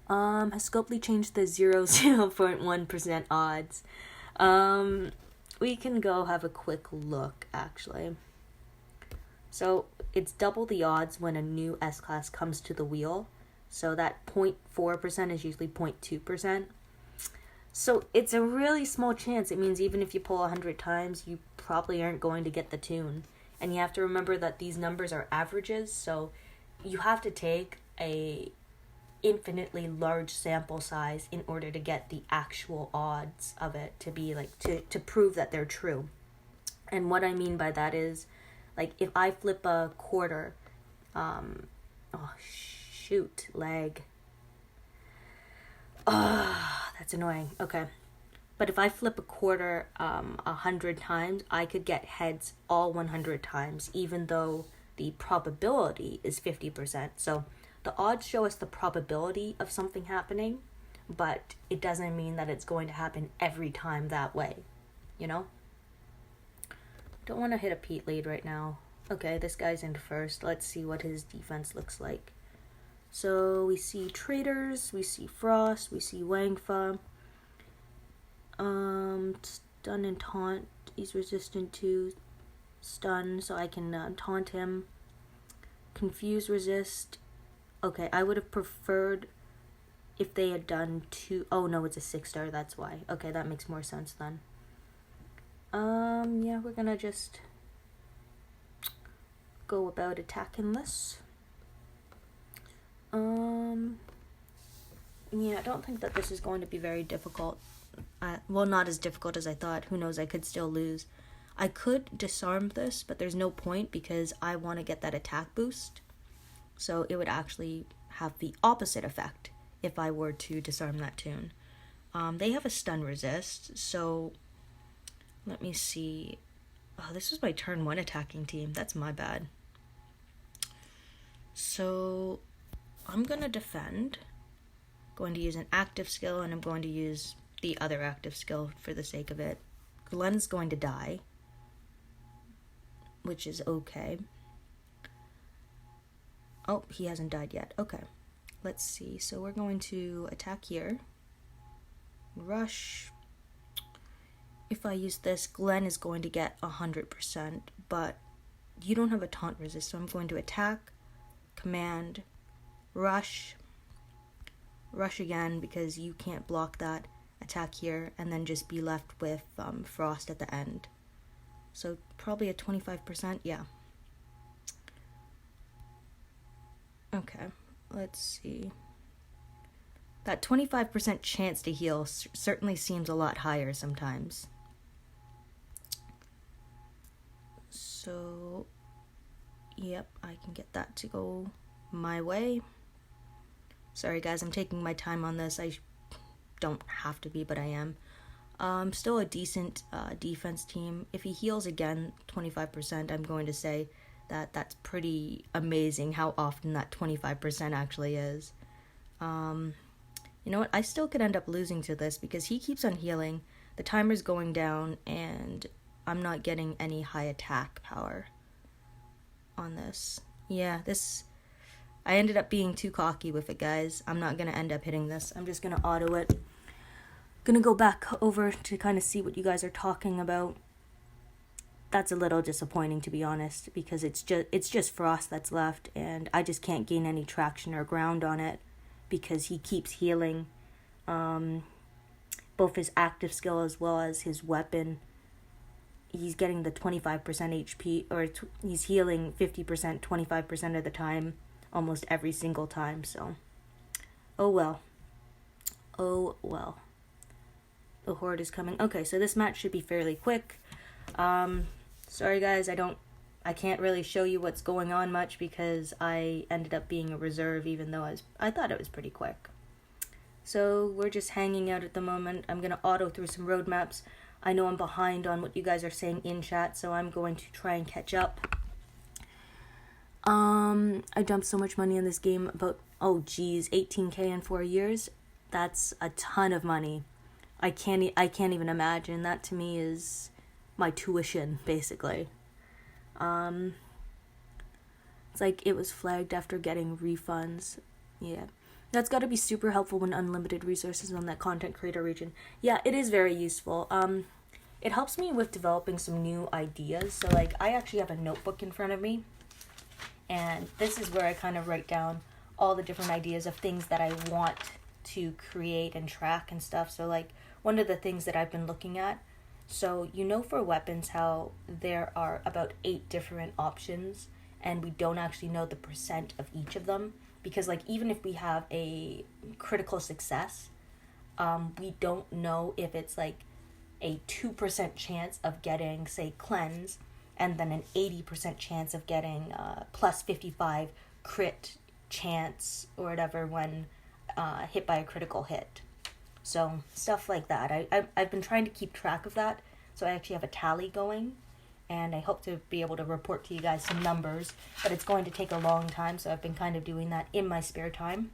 Has Scopely changed the 0.1% odds? We can go have a quick look, actually. So it's double the odds when a new S-Class comes to the wheel. So that 0.4% is usually 0.2%. So it's a really small chance. It means even if you pull 100 times, you probably aren't going to get the tune. And you have to remember that these numbers are averages, so you have to take a infinitely large sample size in order to get the actual odds of it to be like to prove that they're true. And what I mean by that is, like, if I flip a quarter, lag. That's annoying. Okay. But if I flip a quarter 100 times, I could get heads all 100 times, even though the probability is 50%. So the odds show us the probability of something happening, but it doesn't mean that it's going to happen every time that way, you know? Don't want to hit a Pete lead right now. Okay, this guy's in first. Let's see what his defense looks like. So we see Traders, we see Frost, we see Wangfa. Stun and taunt. He's resistant to stun, so I can taunt him. Confuse resist. Okay, I would have preferred if they had done 2. Oh no, it's a 6-star, that's why. Okay, that makes more sense then. Yeah, we're gonna just go about attacking this. Yeah, I don't think that this is going to be very difficult. Well, not as difficult as I thought. Who knows, I could still lose. I could disarm this, but there's no point because I want to get that attack boost. So it would actually have the opposite effect if I were to disarm that tune. They have a stun resist, so let me see. Oh, this was my turn 1 attacking team. That's my bad. So I'm going to defend. Going to use an active skill, and I'm going to use the other active skill for the sake of it. Glenn's going to die, which is okay. Oh, he hasn't died yet. Okay. Let's see. So we're going to attack here. Rush. If I use this, Glenn is going to get 100%, but you don't have a taunt resist, so I'm going to attack, command, rush again because you can't block that, attack here, and then just be left with Frost at the end. So probably a 25%, yeah. Okay, let's see. That 25% chance to heal certainly seems a lot higher sometimes. So, yep, I can get that to go my way. Sorry guys, I'm taking my time on this. I don't have to be, but I am. Still a decent defense team. If he heals again 25%, I'm going to say that that's pretty amazing how often that 25% actually is. You know what? I still could end up losing to this because he keeps on healing. The timer's going down, and I'm not getting any high attack power on this. Yeah, I ended up being too cocky with it, guys. I'm not going to end up hitting this. I'm just going to auto it. Going to go back over to kind of see what you guys are talking about. that's a little disappointing, to be honest, because it's just Frost that's left, and I just can't gain any traction or ground on it because he keeps healing both his active skill as well as his weapon. He's getting the 25% HP, or he's healing 50%, 25% of the time, almost every single time, so oh well. The horde is coming. Okay, so this match should be fairly quick. Sorry guys, I can't really show you what's going on much because I ended up being a reserve, even though I thought it was pretty quick. So we're just hanging out at the moment. I'm gonna auto through some roadmaps. I know I'm behind on what you guys are saying in chat, so I'm going to try and catch up. I dumped so much money in this game, about 18k in 4 years. That's a ton of money. I can't even imagine. That to me is my tuition, basically. It's like it was flagged after getting refunds. Yeah. That's got to be super helpful when unlimited resources on that content creator region. Yeah, it is very useful. It helps me with developing some new ideas. So like I actually have a notebook in front of me, and this is where I kind of write down all the different ideas of things that I want to create and track and stuff. So like one of the things that I've been looking at, so for weapons how there are about 8 different options and we don't actually know the percent of each of them, because like even if we have a critical success, we don't know if it's like a 2% chance of getting, say, cleanse, and then an 80% chance of getting plus 55 crit chance or whatever when hit by a critical hit. So stuff like that. I've been trying to keep track of that, so I actually have a tally going, and I hope to be able to report to you guys some numbers, but it's going to take a long time, so I've been kind of doing that in my spare time.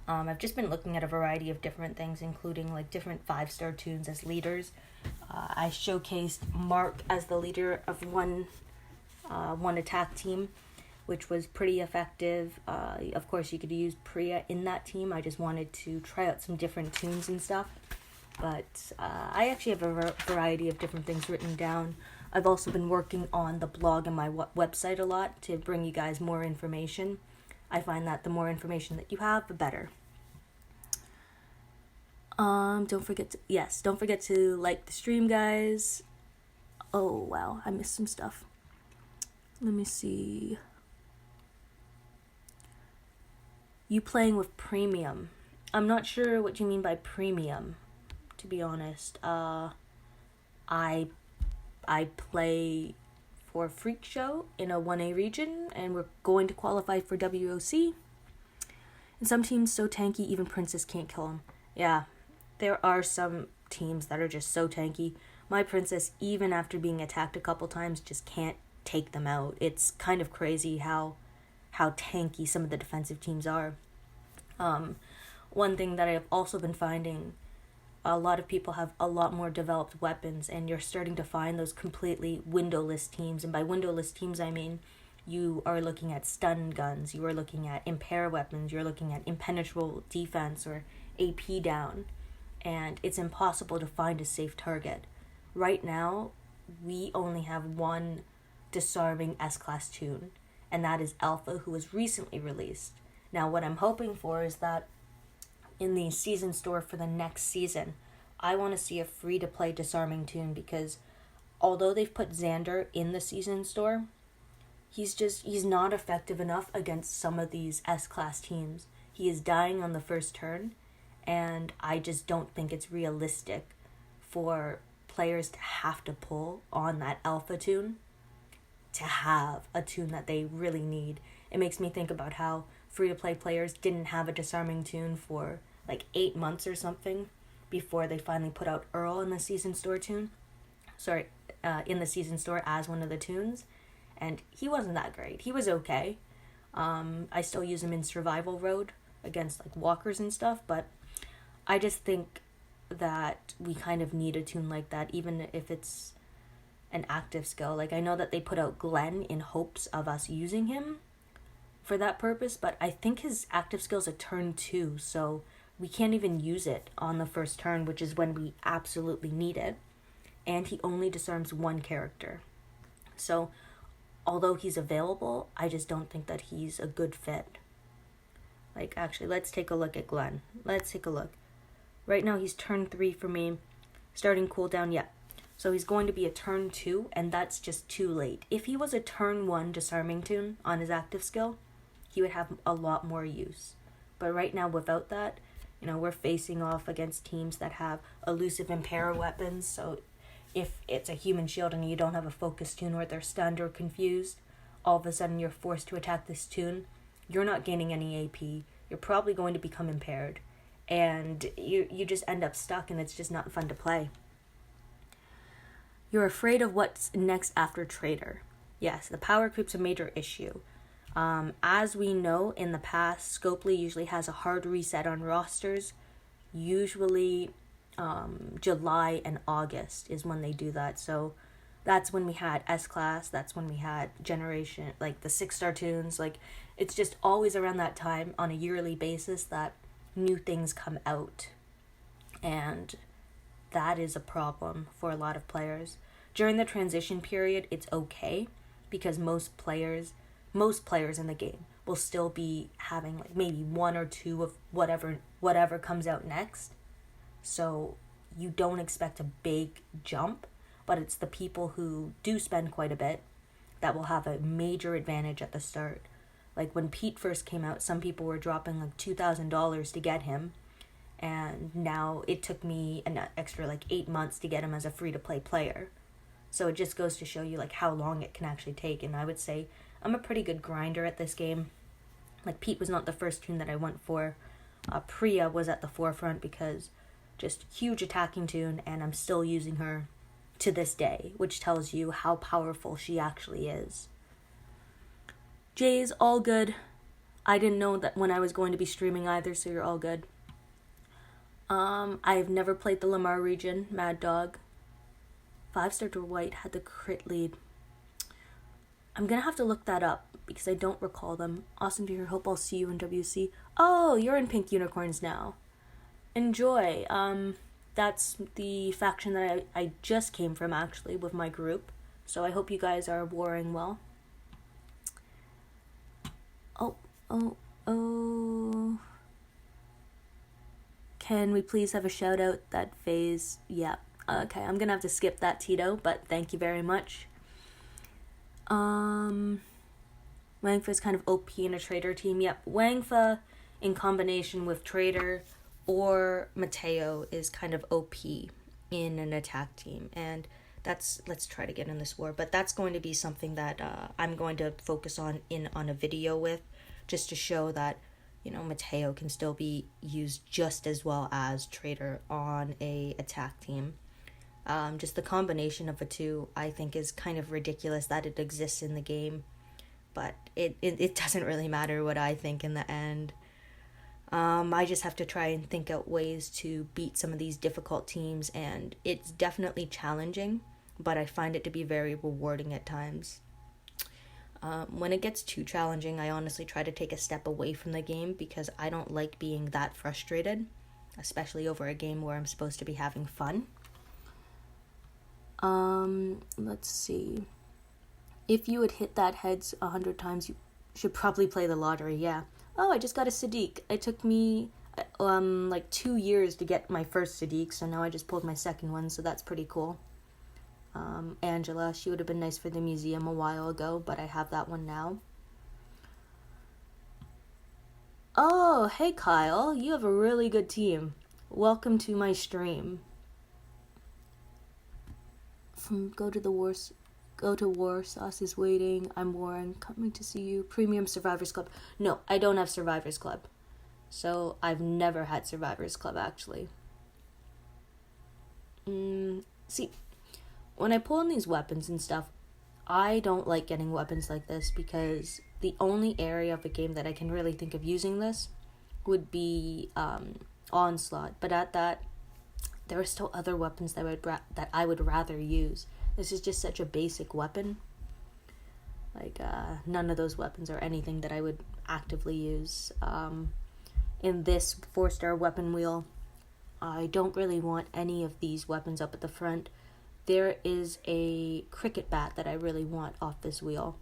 I've just been looking at a variety of different things, including like different 5-star tunes as leaders. I showcased Mark as the leader of one attack team, which was pretty effective. Of course, you could use Priya in that team. I just wanted to try out some different tunes and stuff. But I actually have a variety of different things written down. I've also been working on the blog and my website a lot to bring you guys more information. I find that the more information that you have, the better. Don't forget to like the stream, guys. Oh, wow, I missed some stuff. Let me see. You playing with premium. I'm not sure what you mean by premium, to be honest. I play for Freak Show in a 1A region, and we're going to qualify for WoC. And some teams so tanky, even Princess can't kill them. Yeah, there are some teams that are just so tanky. My Princess, even after being attacked a couple times, just can't take them out. It's kind of crazy how tanky some of the defensive teams are. One thing that I've also been finding, a lot of people have a lot more developed weapons, and you're starting to find those completely windowless teams. And by windowless teams, I mean you are looking at stun guns, you are looking at impair weapons, you're looking at impenetrable defense or AP down, and it's impossible to find a safe target. Right now, we only have one disarming S-Class tune, and that is Alpha, who was recently released. Now, what I'm hoping for is that in the season store for the next season, I want to see a free-to-play disarming tune, because although they've put Xander in the season store, he's not effective enough against some of these S-Class teams. He is dying on the first turn, and I just don't think it's realistic for players to have to pull on that Alpha tune to have a tune that they really need. It makes me think about how free-to-play players didn't have a disarming tune for like 8 months or something before they finally put out Earl in the season store in the season store as one of the tunes, and he wasn't that great. He was okay. I still use him in survival road against like walkers and stuff, but I just think that we kind of need a tune like that, even if it's an active skill. Like, I know that they put out Glenn in hopes of us using him for that purpose, but I think his active skill's a turn 2, so we can't even use it on the first turn, which is when we absolutely need it. and he only disarms one character. So, although he's available, I just don't think that he's a good fit. Like, actually, let's take a look at Glenn. Let's take a look. Right now, he's turn 3 for me. Starting cooldown, yeah. So he's going to be a turn 2, and that's just too late. If he was a turn 1 disarming tune on his active skill, he would have a lot more use. But right now, without that, we're facing off against teams that have elusive impair weapons. So if it's a human shield and you don't have a focus tune, or they're stunned or confused, all of a sudden you're forced to attack this tune. You're not gaining any AP. You're probably going to become impaired. And you just end up stuck, and it's just not fun to play. You're afraid of what's next after Trader. Yes, the power creep's a major issue. As we know, in the past, Scopely usually has a hard reset on rosters. Usually July and August is when they do that. So that's when we had S-Class. That's when we had Generation, like the 6-star tunes. Like, it's just always around that time on a yearly basis that new things come out. And that is a problem for a lot of players. During the transition period, it's okay because most players in the game will still be having like maybe 1 or 2 of whatever comes out next. So you don't expect a big jump, but it's the people who do spend quite a bit that will have a major advantage at the start. Like when Pete first came out, some people were dropping like $2,000 to get him. And now it took me an extra like 8 months to get him as a free-to-play player. So it just goes to show you like how long it can actually take. And I would say I'm a pretty good grinder at this game. Like Pete was not the first tune that I went for. Priya was at the forefront because just huge attacking tune, and I'm still using her to this day, which tells you how powerful she actually is. Jay's all good. I didn't know that when I was going to be streaming either, so you're all good. I've never played the Lamar region. Mad Dog. 5-star to White had the crit lead. I'm gonna have to look that up because I don't recall them. Awesome to hear. Hope I'll see you in WC. Oh, you're in Pink Unicorns now. Enjoy. That's the faction that I just came from actually with my group. So I hope you guys are warring well. Oh. Can we please have a shout out that phase? Yeah. Okay, I'm gonna have to skip that, Tito, but thank you very much. Wangfa's kind of OP in a Trader team. Yep, Wangfa in combination with Trader or Mateo is kind of OP in an attack team. And let's try to get in this war. But that's going to be something that I'm going to focus on a video with, just to show that, Mateo can still be used just as well as Trader on a attack team. Just the combination of the two, I think, is kind of ridiculous that it exists in the game. But it doesn't really matter what I think in the end. I just have to try and think out ways to beat some of these difficult teams, and it's definitely challenging, but I find it to be very rewarding at times. When it gets too challenging, I honestly try to take a step away from the game because I don't like being that frustrated, especially over a game where I'm supposed to be having fun. Let's see. If you would hit that heads 100 times, you should probably play the lottery, yeah. Oh, I just got a Sadiq. It took me, 2 years to get my first Sadiq, so now I just pulled my second one, so that's pretty cool. Angela, she would have been nice for the museum a while ago, but I have that one now. Oh, hey Kyle, you have a really good team. Welcome to my stream. Go to war, Sauce is waiting, I'm warring, coming to see you. Premium Survivors Club. No, I don't have Survivors Club. So, I've never had Survivors Club, actually. See, when I pull in these weapons and stuff, I don't like getting weapons like this because the only area of the game that I can really think of using this would be Onslaught. But at that, there are still other weapons that I would rather use. This is just such a basic weapon. None of those weapons are anything that I would actively use. In this 4-star weapon wheel, I don't really want any of these weapons up at the front. there is a cricket bat that I really want off this wheel.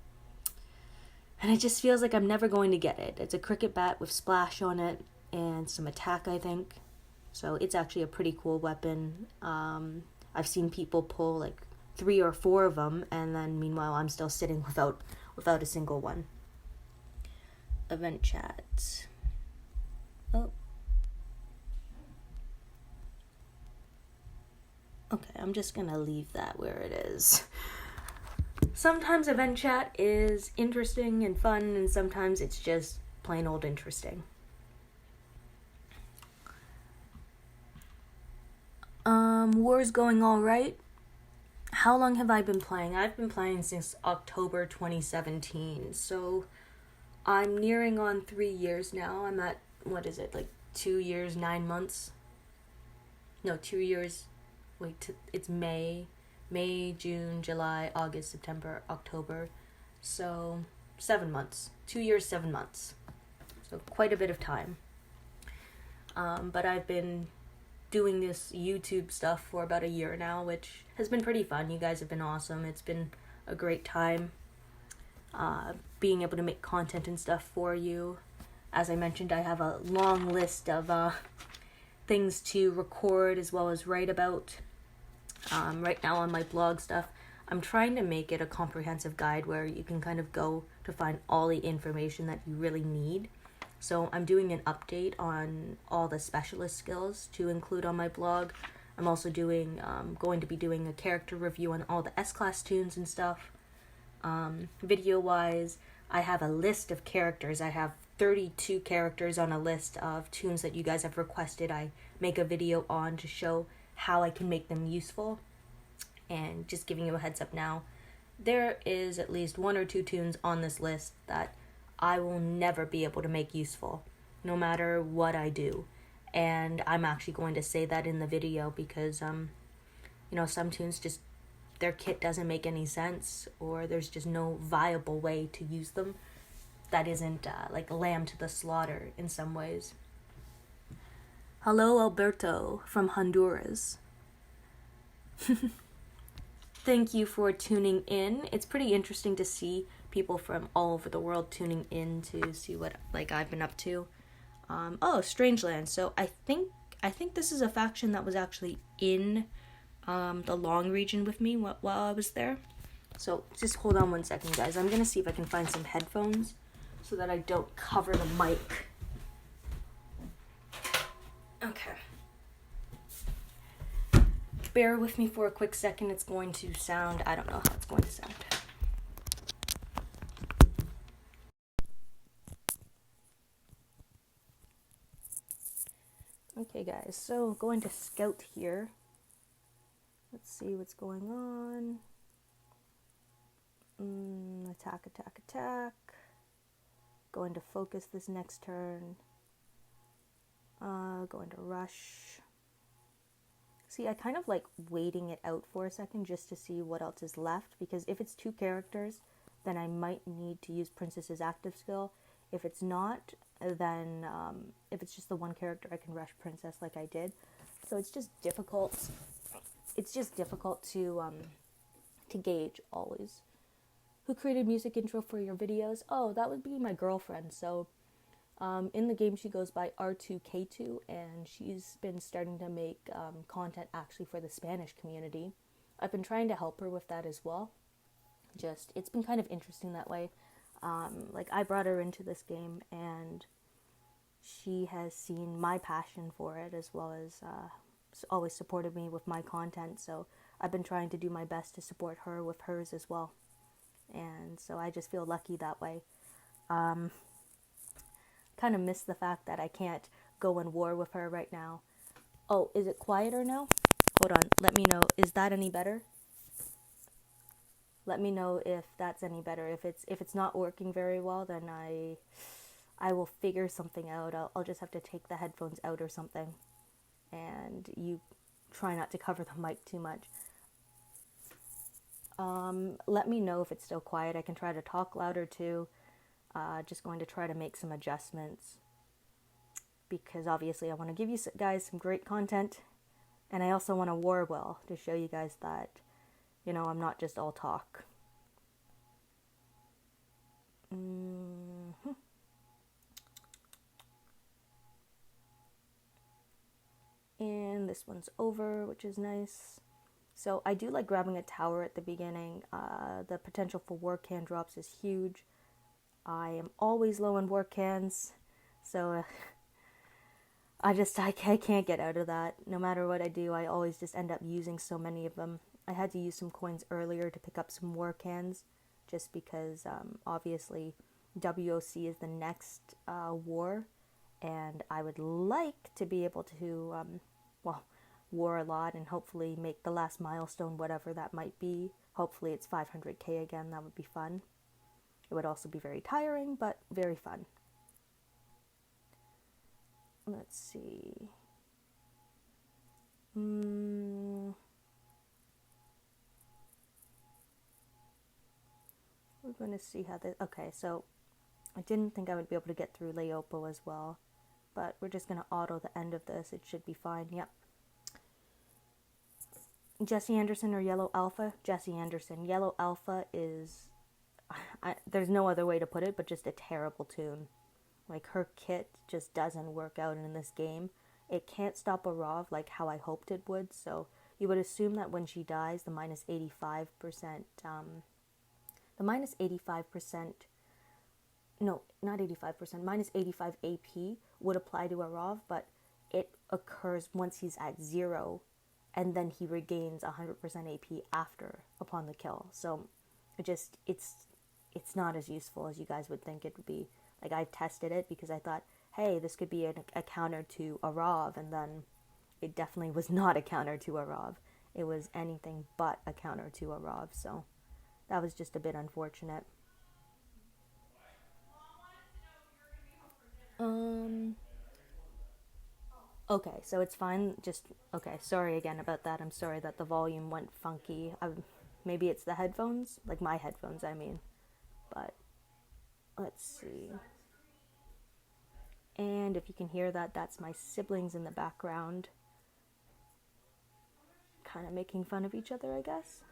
And it just feels like I'm never going to get it. It's a cricket bat with splash on it and some attack, I think. So it's actually a pretty cool weapon. I've seen people pull like 3 or 4 of them, and then meanwhile I'm still sitting without a single one. Event chat. Oh. Okay, I'm just gonna leave that where it is. Sometimes event chat is interesting and fun, and sometimes it's just plain old interesting. War's going alright. How long have I been playing? I've been playing since October 2017, so I'm nearing on 3 years now. I'm at, what is it, like 2 years, 9 months? No, 2 years, it's May, June, July, August, September, October, so 7 months. 2 years, 7 months. So quite a bit of time. But I've been doing this YouTube stuff for about a year now, which has been pretty fun. You guys have been awesome. It's been a great time being able to make content and stuff for you. As I mentioned, I have a long list of things to record as well as write about. Right now on my blog stuff, I'm trying to make it a comprehensive guide where you can kind of go to find all the information that you really need. So I'm doing an update on all the specialist skills to include on my blog. I'm also going to be doing a character review on all the S-Class tunes and stuff. Video-wise, I have a list of characters. I have 32 characters on a list of tunes that you guys have requested I make a video on to show how I can make them useful. And just giving you a heads up now, there is at least 1 or 2 tunes on this list that I will never be able to make useful, no matter what I do. And I'm actually going to say that in the video because, some tunes just, their kit doesn't make any sense, or there's just no viable way to use them that isn't like lamb to the slaughter in some ways. Hello, Alberto from Honduras. Thank you for tuning in. It's pretty interesting to see people from all over the world tuning in to see what I've been up to. Strangeland. So I think this is a faction that was actually in the Long region with me while I was there. So just hold on one second, guys. I'm gonna see if I can find some headphones so that I don't cover the mic. Okay. Bear with me for a quick second. It's going to sound, I don't know how it's going to sound. Okay, guys, so going to scout here. Let's see what's going on. Attack. Going to focus this next turn. Going to rush. See, I kind of like waiting it out for a second just to see what else is left, because if it's 2 characters, then I might need to use Princess's active skill. If it's not, then if it's just the 1 character, I can rush Princess like I did. So it's just difficult. It's just difficult to gauge always. Who created music intro for your videos? Oh, that would be my girlfriend. So in the game, she goes by R2K2, and she's been starting to make content actually for the Spanish community. I've been trying to help her with that as well. It's been kind of interesting that way. I brought her into this game, and she has seen my passion for it, as well as always supported me with my content. So I've been trying to do my best to support her with hers as well. And so I just feel lucky that way. Kind of miss the fact that I can't go in war with her right now. Oh, is it quieter now? Hold on, let me know. Is that any better? Let me know if that's any better. If it's not working very well, then I will figure something out. I'll just have to take the headphones out or something. And you try not to cover the mic too much. Let me know if it's still quiet. I can try to talk louder too. Just going to try to make some adjustments, because obviously I want to give you guys some great content, and I also want to war well to show you guys that You know, I'm not just all talk. Mm-hmm. And this one's over, which is nice. So I do like grabbing a tower at the beginning. The potential for war can drops is huge. I am always low on war cans, so I can't get out of that. No matter what I do, I always just end up using so many of them. I had to use some coins earlier to pick up some war cans, just because obviously WoC is the next war, and I would like to be able to, war a lot and hopefully make the last milestone, whatever that might be. Hopefully it's 500k again, that would be fun. It would also be very tiring, but very fun. Let's see. We're going to see how this... Okay, so I didn't think I would be able to get through Leopo as well, but we're just going to auto the end of this. It should be fine. Yep. Jesse Anderson or Yellow Alpha? Jesse Anderson. Yellow Alpha is... there's no other way to put it, but just a terrible tune. Like, her kit just doesn't work out in this game. It can't stop a Rov like how I hoped it would, so you would assume that when she dies, the minus 85%, no, not 85%, minus 85 AP would apply to a Rov, but it occurs once he's at 0, and then he regains 100% AP upon the kill. So it's not as useful as you guys would think it would be. Like, I tested it because I thought, hey, this could be a counter to a Rov, and then it definitely was not a counter to a Rov. It was anything but a counter to a Rov, so that was just a bit unfortunate. Okay, so it's fine. Okay, sorry again about that. I'm sorry that the volume went funky. Maybe it's the headphones, like my headphones, I mean. But let's see. And if you can hear that, that's my siblings in the background, kind of making fun of each other, I guess.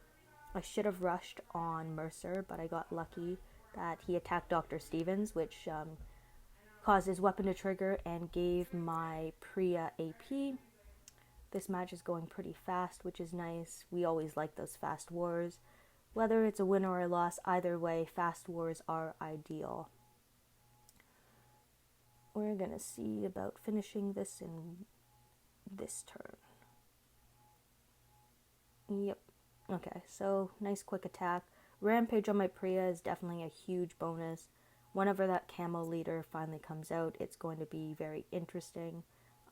I should have rushed on Mercer, but I got lucky that he attacked Dr. Stevens, which caused his weapon to trigger and gave my Priya AP. This match is going pretty fast, which is nice. We always like those fast wars. Whether it's a win or a loss, either way, fast wars are ideal. We're gonna see about finishing this in this turn. Yep. Okay, so nice quick attack. Rampage on my Priya is definitely a huge bonus. Whenever that camo leader finally comes out, it's going to be very interesting.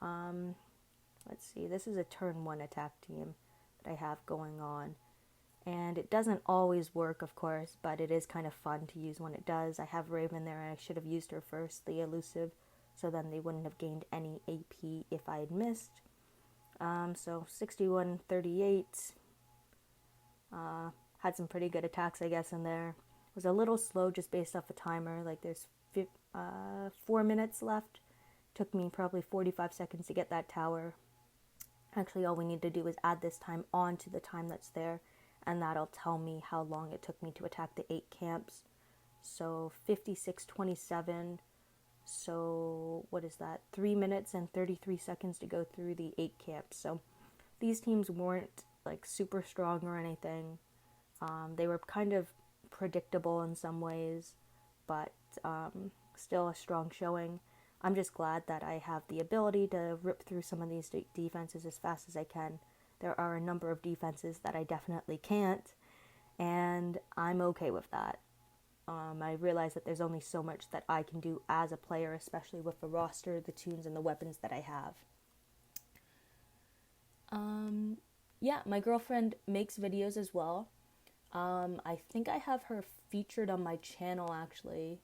Let's see, this is a turn 1 attack team that I have going on. And it doesn't always work, of course, but it is kind of fun to use when it does. I have Raven there, and I should have used her first, the elusive, so then they wouldn't have gained any AP if I had missed. So 61-38. Had some pretty good attacks, I guess, in there. Was a little slow just based off a timer. Like, there's 4 minutes left. Took me probably 45 seconds to get that tower. Actually, all we need to do is add this time on to the time that's there, and that'll tell me how long it took me to attack the 8 camps. So 56:27. So what is that? 3 minutes and 33 seconds to go through the 8 camps. So these teams weren't like super strong or anything. They were kind of predictable in some ways, but still a strong showing. I'm just glad that I have the ability to rip through some of these defenses as fast as I can. There are a number of defenses that I definitely can't, and I'm okay with that. I realize that there's only so much that I can do as a player, especially with the roster, the tunes, and the weapons that I have. Yeah, my girlfriend makes videos as well. I think I have her featured on my channel, actually.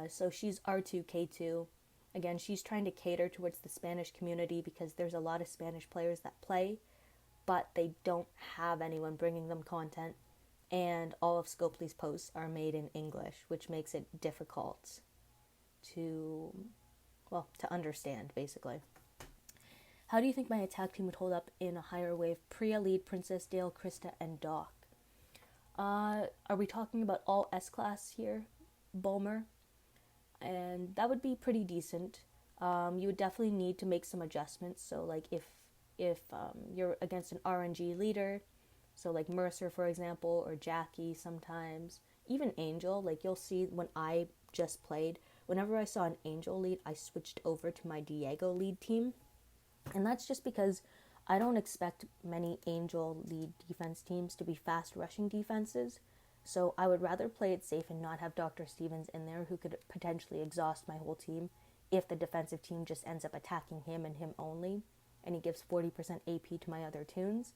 So she's R2K2. Again, she's trying to cater towards the Spanish community because there's a lot of Spanish players that play, but they don't have anyone bringing them content. And all of Scopely's posts are made in English, which makes it difficult to understand, basically. How do you think my attack team would hold up in a higher wave? Priya, Lead, Princess, Dale, Krista, and Doc. Are we talking about all S-class here, Bulmer? And that would be pretty decent. You would definitely need to make some adjustments. So like if you're against an RNG leader, so like Mercer for example, or Jackie sometimes, even Angel, like you'll see when I just played, whenever I saw an Angel lead, I switched over to my Diego lead team. And that's just because I don't expect many Angel lead defense teams to be fast rushing defenses. So I would rather play it safe and not have Dr. Stevens in there who could potentially exhaust my whole team if the defensive team just ends up attacking him and him only, and he gives 40% AP to my other tunes.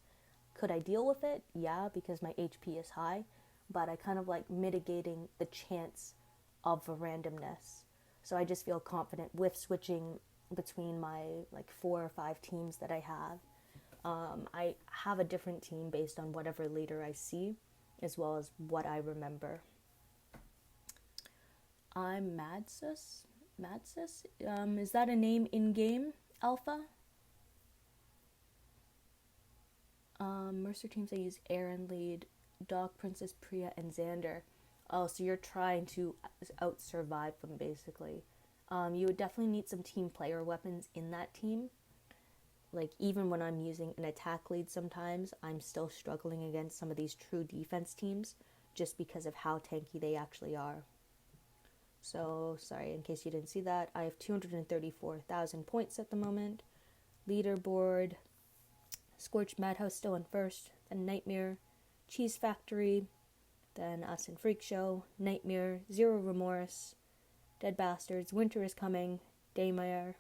Could I deal with it? Yeah, because my HP is high, but I kind of like mitigating the chance of a randomness. So I just feel confident with switching between my like 4 or 5 teams that I have. I have a different team based on whatever leader I see, as well as what I remember. I'm Madsus. Madsus? Is that a name in game, Alpha? Mercer teams I use Aaron lead, Dog Princess, Priya, and Xander. Oh, so you're trying to out-survive them, basically. You would definitely need some team player weapons in that team. Like, even when I'm using an attack lead sometimes, I'm still struggling against some of these true defense teams just because of how tanky they actually are. So, sorry, in case you didn't see that, I have 234,000 points at the moment. Leaderboard, Scorched Madhouse still in first, then Nightmare, Cheese Factory, then Us and Freak Show, Nightmare, Zero Remorse, Dead Bastards, Winter is Coming, Daymare,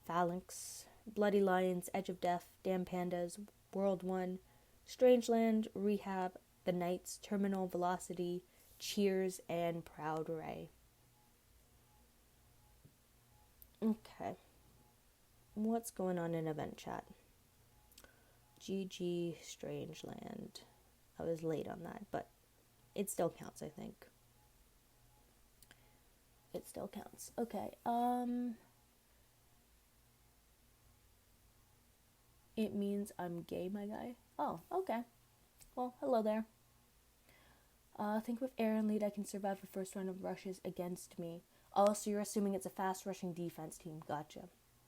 Phalanx, Bloody Lions, Edge of Death, Damn Pandas, World 1, Strangeland, Rehab, The Knights, Terminal Velocity, Cheers, and Proud Ray. Okay. What's going on in event chat? GG Strangeland. I was late on that, but it still counts, I think. It still counts. Okay, it means I'm gay, my guy. Oh, okay. Well, hello there. I think with Aaron lead, I can survive the first round of rushes against me. Oh, so you're assuming it's a fast rushing defense team. Gotcha.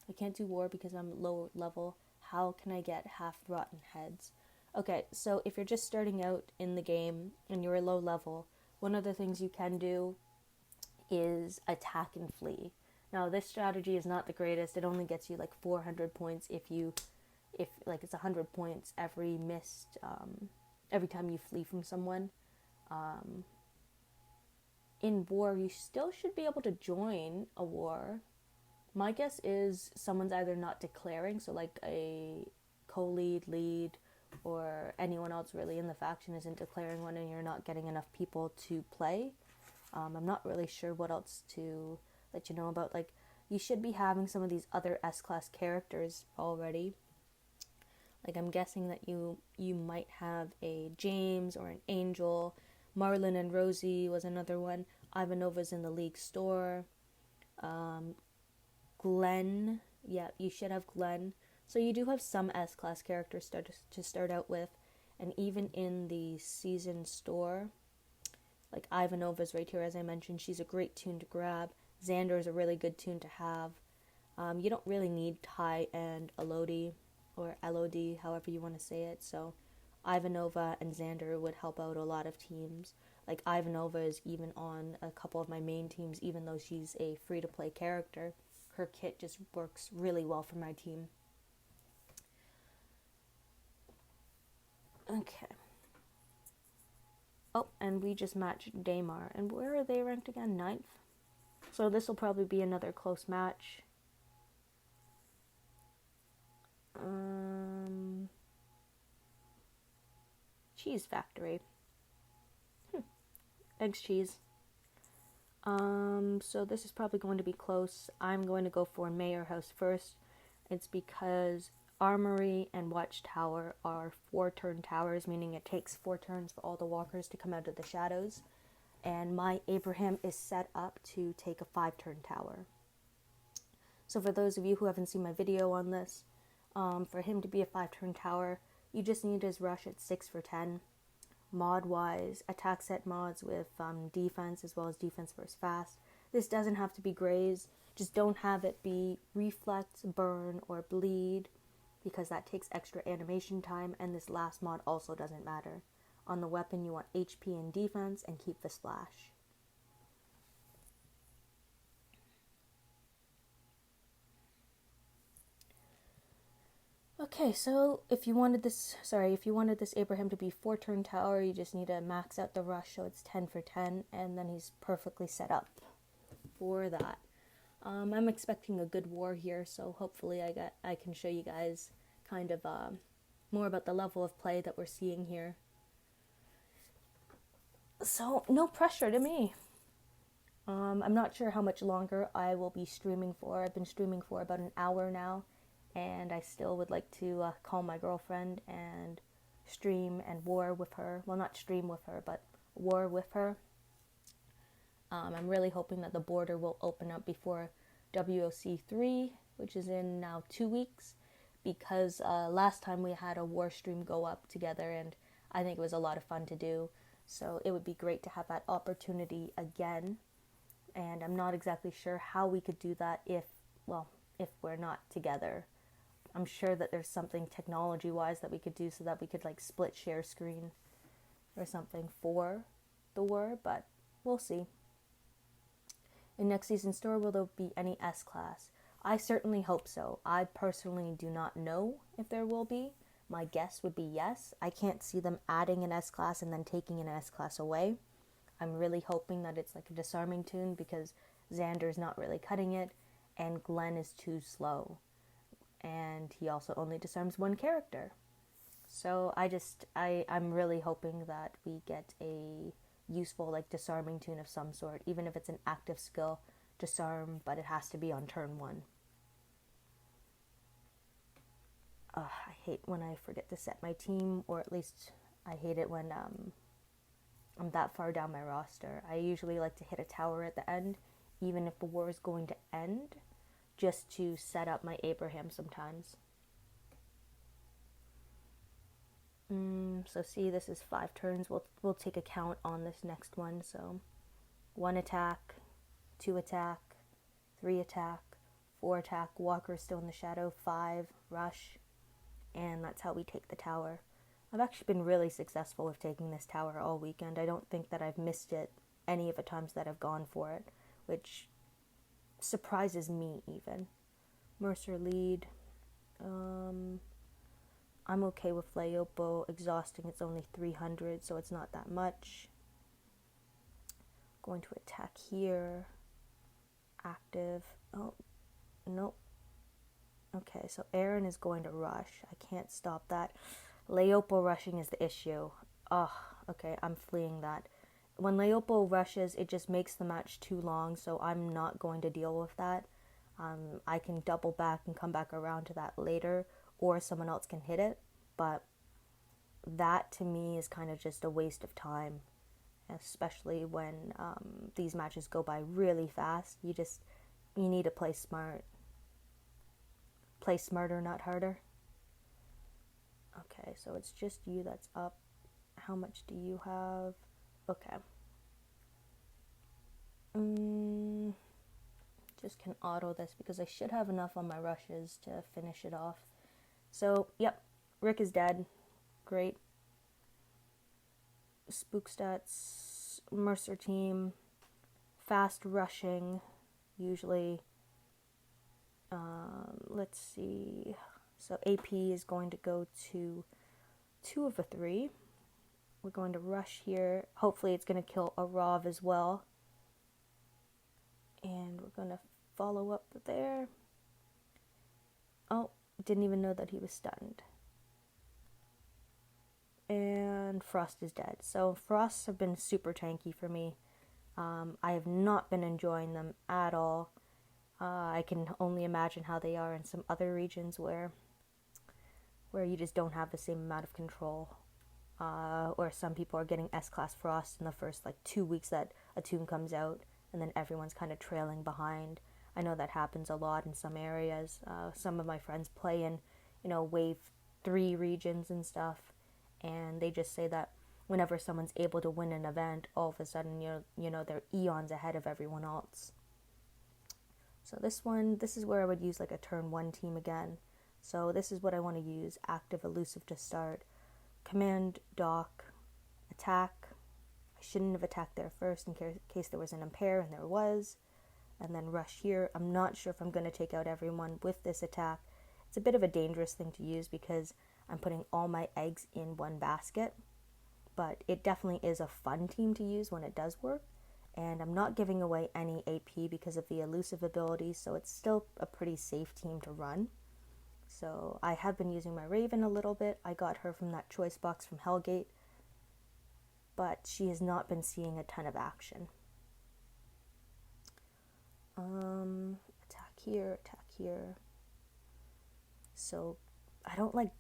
I can't do war because I'm low level. How can I get half rotten heads? Okay, so if you're just starting out in the game and you're low level, one of the things you can do is attack and flee. Now, this strategy is not the greatest. It only gets you like 400 points if like it's 100 points every every time you flee from someone. In war, you still should be able to join a war. My guess is someone's either not declaring, so like a lead, or anyone else really in the faction isn't declaring one and you're not getting enough people to play. I'm not really sure what else to let you know about. Like, you should be having some of these other S-class characters already. Like, I'm guessing that you might have a James or an Angel. Marlon and Rosie was another one. Ivanova's in the league store. Glenn. Yeah, you should have Glenn. So you do have some S-class characters to start out with. And even in the season store, like Ivanova's right here, as I mentioned, she's a great tune to grab. Xander is a really good tune to have. You don't really need Ty and Elodie, or Elodie, however you want to say it. So Ivanova and Xander would help out a lot of teams. Like, Ivanova is even on a couple of my main teams, even though she's a free-to-play character. Her kit just works really well for my team. Okay. Oh, and we just matched Daymar. And where are they ranked again? 9th? So this will probably be another close match. Cheese Factory. Eggs, cheese. So this is probably going to be close. I'm going to go for Mayor House first. It's because Armory and Watchtower are 4-turn towers, meaning it takes 4 turns for all the walkers to come out of the shadows. And my Abraham is set up to take a 5-turn tower. So for those of you who haven't seen my video on this, for him to be a 5-turn tower, you just need his rush at 6 for 10. mod-wise, attack set mods with defense as well as defense versus fast. This doesn't have to be graze. Just don't have it be reflect, burn, or bleed, because that takes extra animation time, and this last mod also doesn't matter. On the weapon, you want HP and defense, and keep the splash. Okay, so if you wanted this Abraham to be 4-turn tower, you just need to max out the rush so it's 10 for 10, and then he's perfectly set up for that. I'm expecting a good war here, so hopefully I can show you guys kind of more about the level of play that we're seeing here. So no pressure to me. I'm not sure how much longer I will be streaming for. I've been streaming for about an hour now, and I still would like to call my girlfriend and stream and war with her. Well, not stream with her, but war with her. I'm really hoping that the border will open up before WoC 3, which is in now 2 weeks, because last time we had a war stream go up together, and I think it was a lot of fun to do. So it would be great to have that opportunity again. And I'm not exactly sure how we could do that if we're not together. I'm sure that there's something technology-wise that we could do so that we could like split share screen or something for the war, but we'll see. In next season's store, will there be any S-Class? I certainly hope so. I personally do not know if there will be. My guess would be yes. I can't see them adding an S-Class and then taking an S-Class away. I'm really hoping that it's like a disarming tune, because Xander's not really cutting it, and Glenn is too slow. And he also only disarms one character. So I'm really hoping that we get a useful like disarming tune of some sort, even if it's an active skill disarm, but it has to be on turn 1. I hate when I forget to set my team, or at least I hate it when I'm that far down my roster. I usually like to hit a tower at the end, even if the war is going to end, just to set up my Abraham sometimes. So see, this is 5 turns. We'll take a count on this next one. So 1 attack, 2 attack, 3 attack, 4 attack, Walker's still in the shadow, 5, rush, and that's how we take the tower. I've actually been really successful with taking this tower all weekend. I don't think that I've missed it any of the times that I've gone for it, which surprises me even. Mercer lead. I'm okay with Leopo exhausting. It's only 300, so it's not that much. Going to attack here. Active. Oh, nope. Okay, so Aaron is going to rush. I can't stop that. Leopo rushing is the issue. Okay, I'm fleeing that. When Leopo rushes, it just makes the match too long, so I'm not going to deal with that. I can double back and come back around to that later, or someone else can hit it, but that to me is kind of just a waste of time, especially when these matches go by really fast. You need to play smart. Play smarter, not harder. Okay, so it's just you that's up. How much do you have? Okay. Just can auto this because I should have enough on my rushes to finish it off. So, yep, Rick is dead. Great. Spook stats, Mercer team, fast rushing, usually. Let's see. So AP is going to go to 2 of the 3. We're going to rush here. Hopefully it's going to kill a Rav as well. And we're going to follow up there. Oh, didn't even know that he was stunned. And Frost is dead. So Frosts have been super tanky for me. I have not been enjoying them at all. I can only imagine how they are in some other regions where you just don't have the same amount of control. Or some people are getting S-Class Frost in the first 2 weeks that a tune comes out, and then everyone's kind of trailing behind. I know that happens a lot in some areas. Some of my friends play in, wave 3 regions and stuff, and they just say that whenever someone's able to win an event, all of a sudden, they're eons ahead of everyone else. So this is where I would use like a turn 1 team again. So this is what I want to use: active, elusive to start, command, dock, attack. I shouldn't have attacked there first in case there was an impair, and there was. And then rush here. I'm not sure if I'm going to take out everyone with this attack. It's a bit of a dangerous thing to use because I'm putting all my eggs in one basket. But it definitely is a fun team to use when it does work. And I'm not giving away any AP because of the elusive ability, so it's still a pretty safe team to run. So I have been using my Raven a little bit. I got her from that choice box from Hellgate, but she has not been seeing a ton of action. Attack here. So I don't like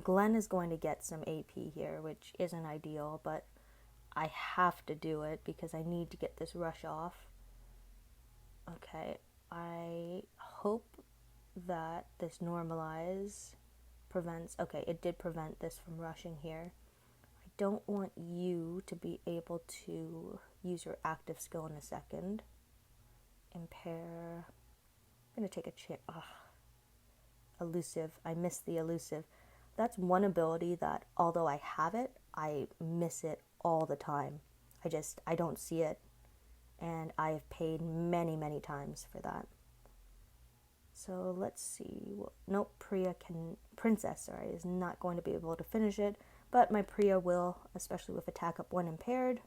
Glenn is going to get some AP here, which isn't ideal, but I have to do it because I need to get this rush off. Okay, I hope that this normalize prevents, okay, it did prevent this from rushing here. I don't want you to be able to use your active skill in a second. Impair. I'm going to take a chance. Elusive. I missed the elusive. That's one ability that, although I have it, I miss it all the time. I don't see it. And I have paid many, many times for that. So let's see. Nope, Princess, is not going to be able to finish it. But my Priya will, especially with attack up 1 impaired.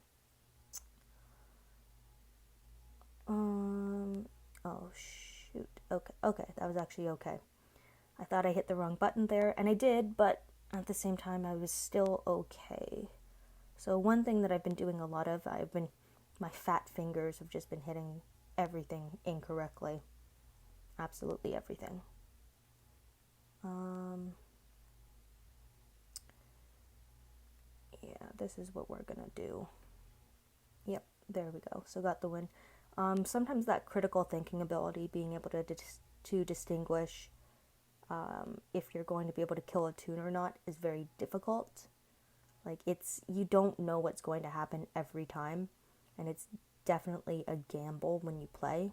Oh shoot. Okay, that was actually okay. I thought I hit the wrong button there, and I did, but at the same time I was still okay. So one thing that I've been doing a lot of, my fat fingers have just been hitting everything incorrectly. Absolutely everything. Yeah, this is what we're gonna do. Yep, there we go. So got the win. Sometimes that critical thinking ability, being able to distinguish if you're going to be able to kill a toon or not, is very difficult. Like, you don't know what's going to happen every time, and it's definitely a gamble when you play.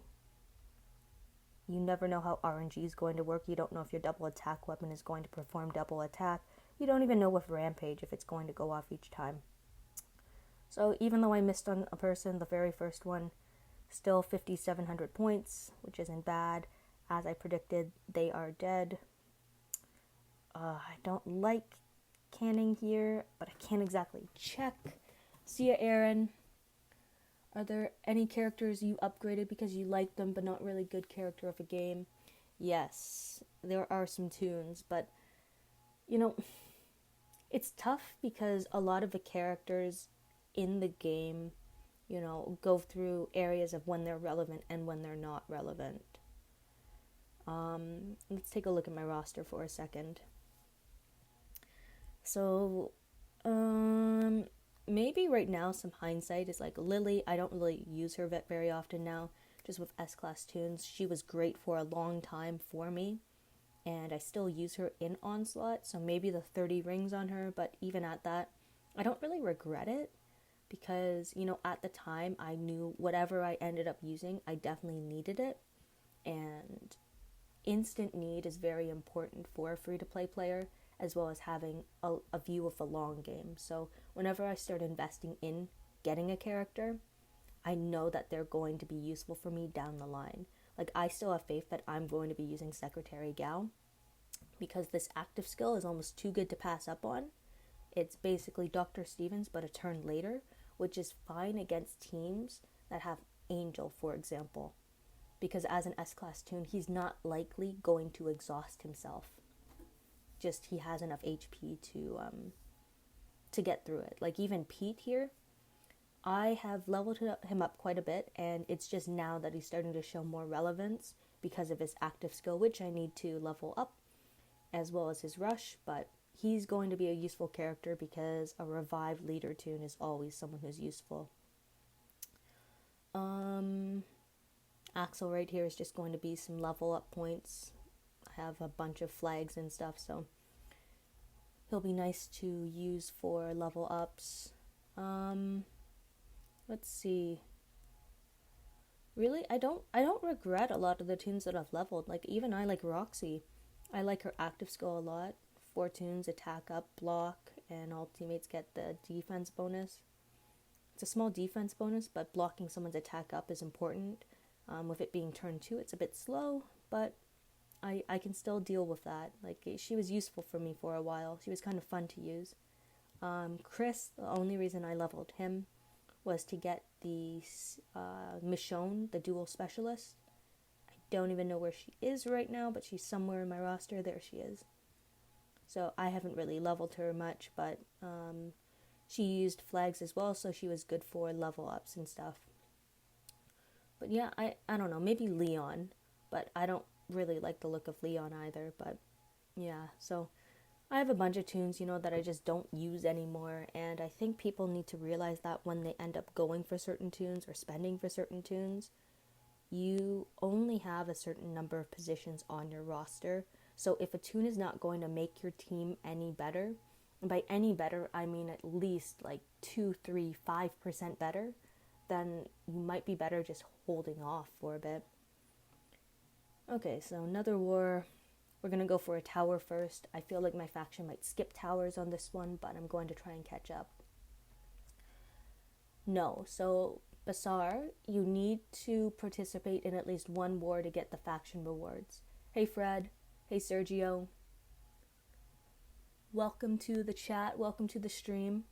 You never know how RNG is going to work. You don't know if your double attack weapon is going to perform double attack. You don't even know with Rampage if it's going to go off each time. So even though I missed on a person, the very first one, still 5,700 points, which isn't bad. As I predicted, they are dead. I don't like canning here, but I can't exactly check. See ya, Aaron. Are there any characters you upgraded because you liked them but not really good character of a game? Yes, there are some toons, but it's tough because a lot of the characters in the game, go through areas of when they're relevant and when they're not relevant. Let's take a look at my roster for a second. So, maybe right now some hindsight is like Lily. I don't really use her very often now, just with S-Class toons. She was great for a long time for me, and I still use her in Onslaught, so maybe the 30 rings on her, but even at that, I don't really regret it, because, at the time, I knew whatever I ended up using, I definitely needed it, and instant need is very important for a free-to-play player, as well as having a view of the long game. So whenever I start investing in getting a character, I know that they're going to be useful for me down the line. Like, I still have faith that I'm going to be using Secretary Gao, because this active skill is almost too good to pass up on. It's basically Dr. Stevens, but a turn later, which is fine against teams that have Angel, for example. Because as an S-Class toon, he's not likely going to exhaust himself. Just he has enough HP to get through it. Like, even Pete here, I have leveled him up quite a bit, and it's just now that he's starting to show more relevance because of his active skill, which I need to level up, as well as his rush, but he's going to be a useful character because a revived leader toon is always someone who's useful. Axel right here is just going to be some level up points. I have a bunch of flags and stuff, so he'll be nice to use for level ups. Let's see. Really, I don't regret a lot of the tunes that I've leveled. Like, even I like Roxy. I like her active skill a lot. 4 tunes, attack up, block, and all teammates get the defense bonus. It's a small defense bonus, but blocking someone's attack up is important. With it being turn 2, it's a bit slow, but I can still deal with that. Like, she was useful for me for a while. She was kind of fun to use. Chris, the only reason I leveled him was to get the Michonne, the dual specialist. I don't even know where she is right now, but she's somewhere in my roster. There she is. So I haven't really leveled her much, but she used flags as well, so she was good for level ups and stuff. But yeah, I don't know, maybe Leon, but I don't really like the look of Leon either. But yeah, so I have a bunch of tunes, that I just don't use anymore, and I think people need to realize that when they end up going for certain tunes or spending for certain tunes, you only have a certain number of positions on your roster. So if a tune is not going to make your team any better, and by any better, I mean at least like 2, 3, 5% better, then you might be better just holding off for a bit. Okay, so another war. We're going to go for a tower first. I feel like my faction might skip towers on this one, but I'm going to try and catch up. No, so Basar, you need to participate in at least one war to get the faction rewards. Hey Fred, hey Sergio. Welcome to the chat, welcome to the stream.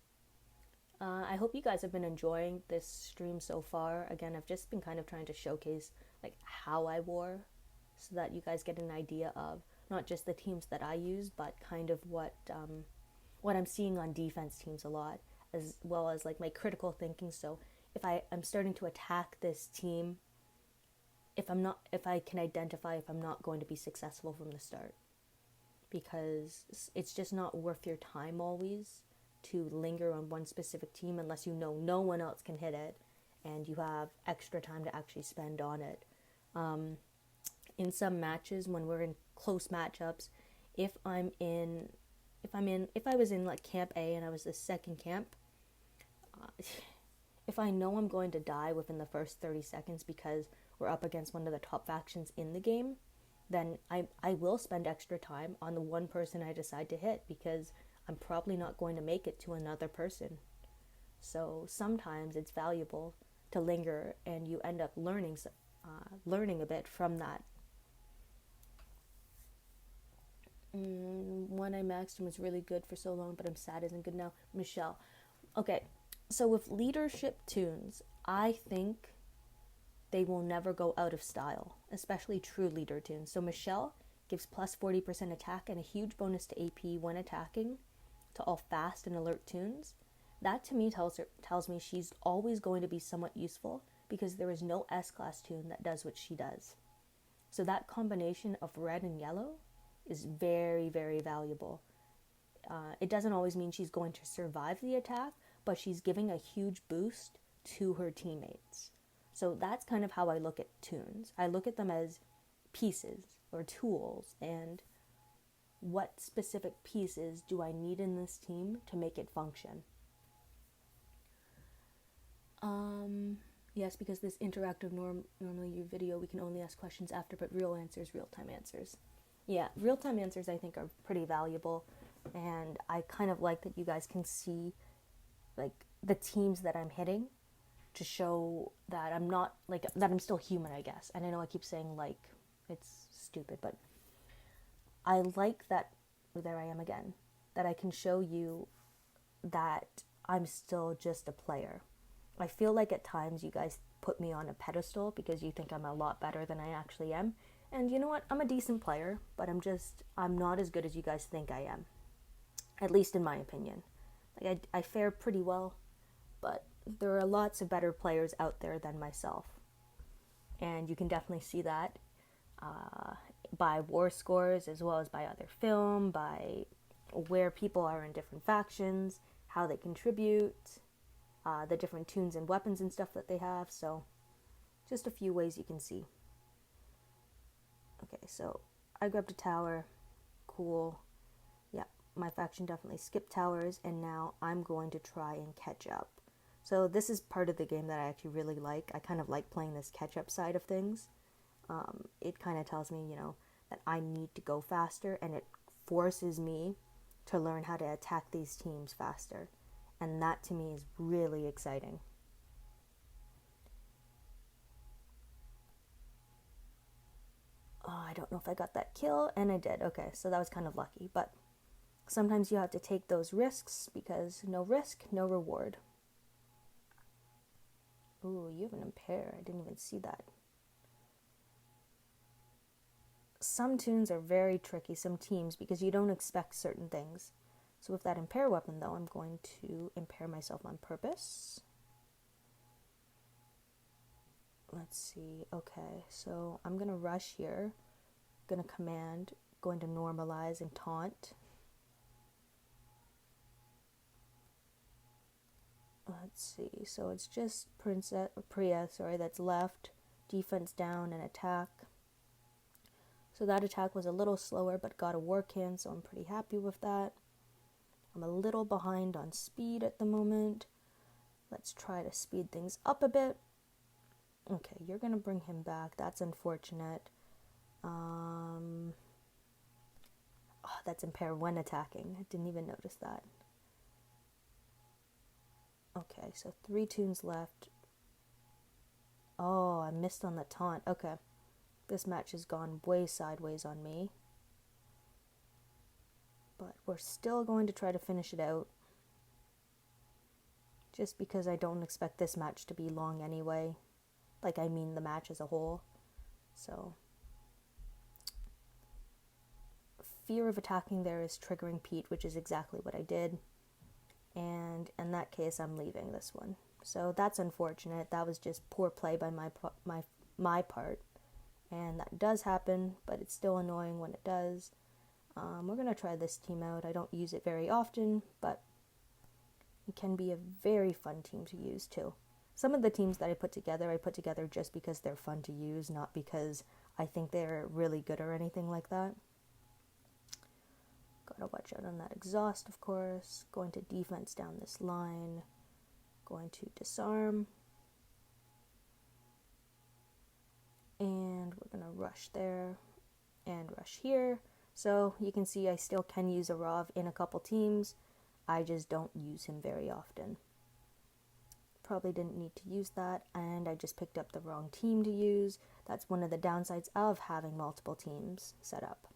I hope you guys have been enjoying this stream so far. Again, I've just been kind of trying to showcase like how I war so that you guys get an idea of not just the teams that I use, but kind of what I'm seeing on defense teams a lot, as well as like my critical thinking. So if I'm starting to attack this team, if I can identify if I'm not going to be successful from the start, because it's just not worth your time always to linger on one specific team unless you know no one else can hit it and you have extra time to actually spend on it. In some matches, when we're in close matchups, if I was in like camp A and I was the second camp, if I know I'm going to die within the first 30 seconds because we're up against one of the top factions in the game, then I will spend extra time on the one person I decide to hit, because I'm probably not going to make it to another person. So sometimes it's valuable to linger, and you end up learning a bit from that. When I maxed him was really good for so long, but I'm sad isn't good now. Michelle. Okay, so with leadership tunes, I think they will never go out of style, especially true leader tunes. So Michelle gives plus 40% attack and a huge bonus to AP when attacking to all fast and alert tunes. That to me tells me she's always going to be somewhat useful, because there is no S-class tune that does what she does. So that combination of red and yellow is very, very valuable. It doesn't always mean she's going to survive the attack, but she's giving a huge boost to her teammates. So that's kind of how I look at tunes. I look at them as pieces or tools, and what specific pieces do I need in this team to make it function? Yes, because this interactive normally your video, we can only ask questions after, but real answers, real-time answers. Yeah, real-time answers I think are pretty valuable, and I kind of like that you guys can see like the teams that I'm hitting to show that I'm not like that I'm still human, I guess. And I know I keep saying like, it's stupid, but I like that, there I am again, that I can show you that I'm still just a player. I feel like at times you guys put me on a pedestal because you think I'm a lot better than I actually am. And you know what? I'm a decent player, but I'm not as good as you guys think I am. At least in my opinion. Like I fare pretty well, but there are lots of better players out there than myself. And you can definitely see that by war scores, as well as by other film, by where people are in different factions, how they contribute, the different tunes and weapons and stuff that they have. So just a few ways you can see. Okay, so I grabbed a tower. Cool. Yeah, my faction definitely skipped towers, and now I'm going to try and catch up. So this is part of the game that I actually really like. I kind of like playing this catch-up side of things. It kind of tells me, that I need to go faster, and it forces me to learn how to attack these teams faster. And that to me is really exciting. Oh, I don't know if I got that kill, and I did. Okay, so that was kind of lucky, but sometimes you have to take those risks because no risk, no reward. Ooh, you have an impair. I didn't even see that. Some tunes are very tricky, some teams, because you don't expect certain things. So with that impair weapon, though, I'm going to impair myself on purpose. Let's see. Okay, so I'm going to rush here. Going to command, going to normalize and taunt. Let's see. So it's just Priya, that's left. Defense down and attack. So that attack was a little slower, but got a work in, so I'm pretty happy with that. I'm a little behind on speed at the moment. Let's try to speed things up a bit. Okay, you're going to bring him back. That's unfortunate. Oh, that's impair when attacking. I didn't even notice that. Okay, so 3 tunes left. Oh, I missed on the taunt. Okay. This match has gone way sideways on me. But we're still going to try to finish it out. Just because I don't expect this match to be long anyway. Like, I mean the match as a whole. So, fear of attacking there is triggering Pete, which is exactly what I did. And in that case, I'm leaving this one. So that's unfortunate. That was just poor play by my part. And that does happen, but it's still annoying when it does. We're going to try this team out. I don't use it very often, but it can be a very fun team to use too. Some of the teams that I put together just because they're fun to use, not because I think they're really good or anything like that. Gotta watch out on that exhaust, of course. Going to defense down this line. Going to disarm. And we're gonna rush there and rush here. So you can see I still can use a Rav in a couple teams. I just don't use him very often. Probably didn't need to use that, and I just picked up the wrong team to use. That's one of the downsides of having multiple teams set up.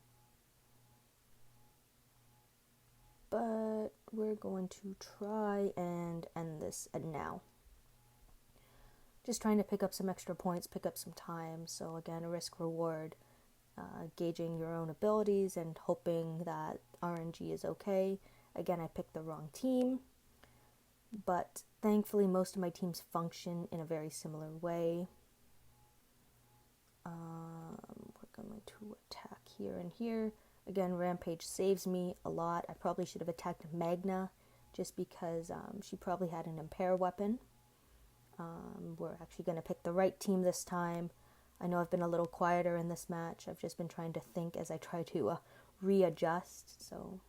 But we're going to try and end this now. Just trying to pick up some extra points, pick up some time. So again, a risk reward, gauging your own abilities and hoping that RNG is okay. Again, I picked the wrong team, but thankfully most of my teams function in a very similar way. We're going to attack here and here. Again, Rampage saves me a lot. I probably should have attacked Magna just because she probably had an impair weapon. We're actually going to pick the right team this time. I know I've been a little quieter in this match. I've just been trying to think as I try to readjust. So,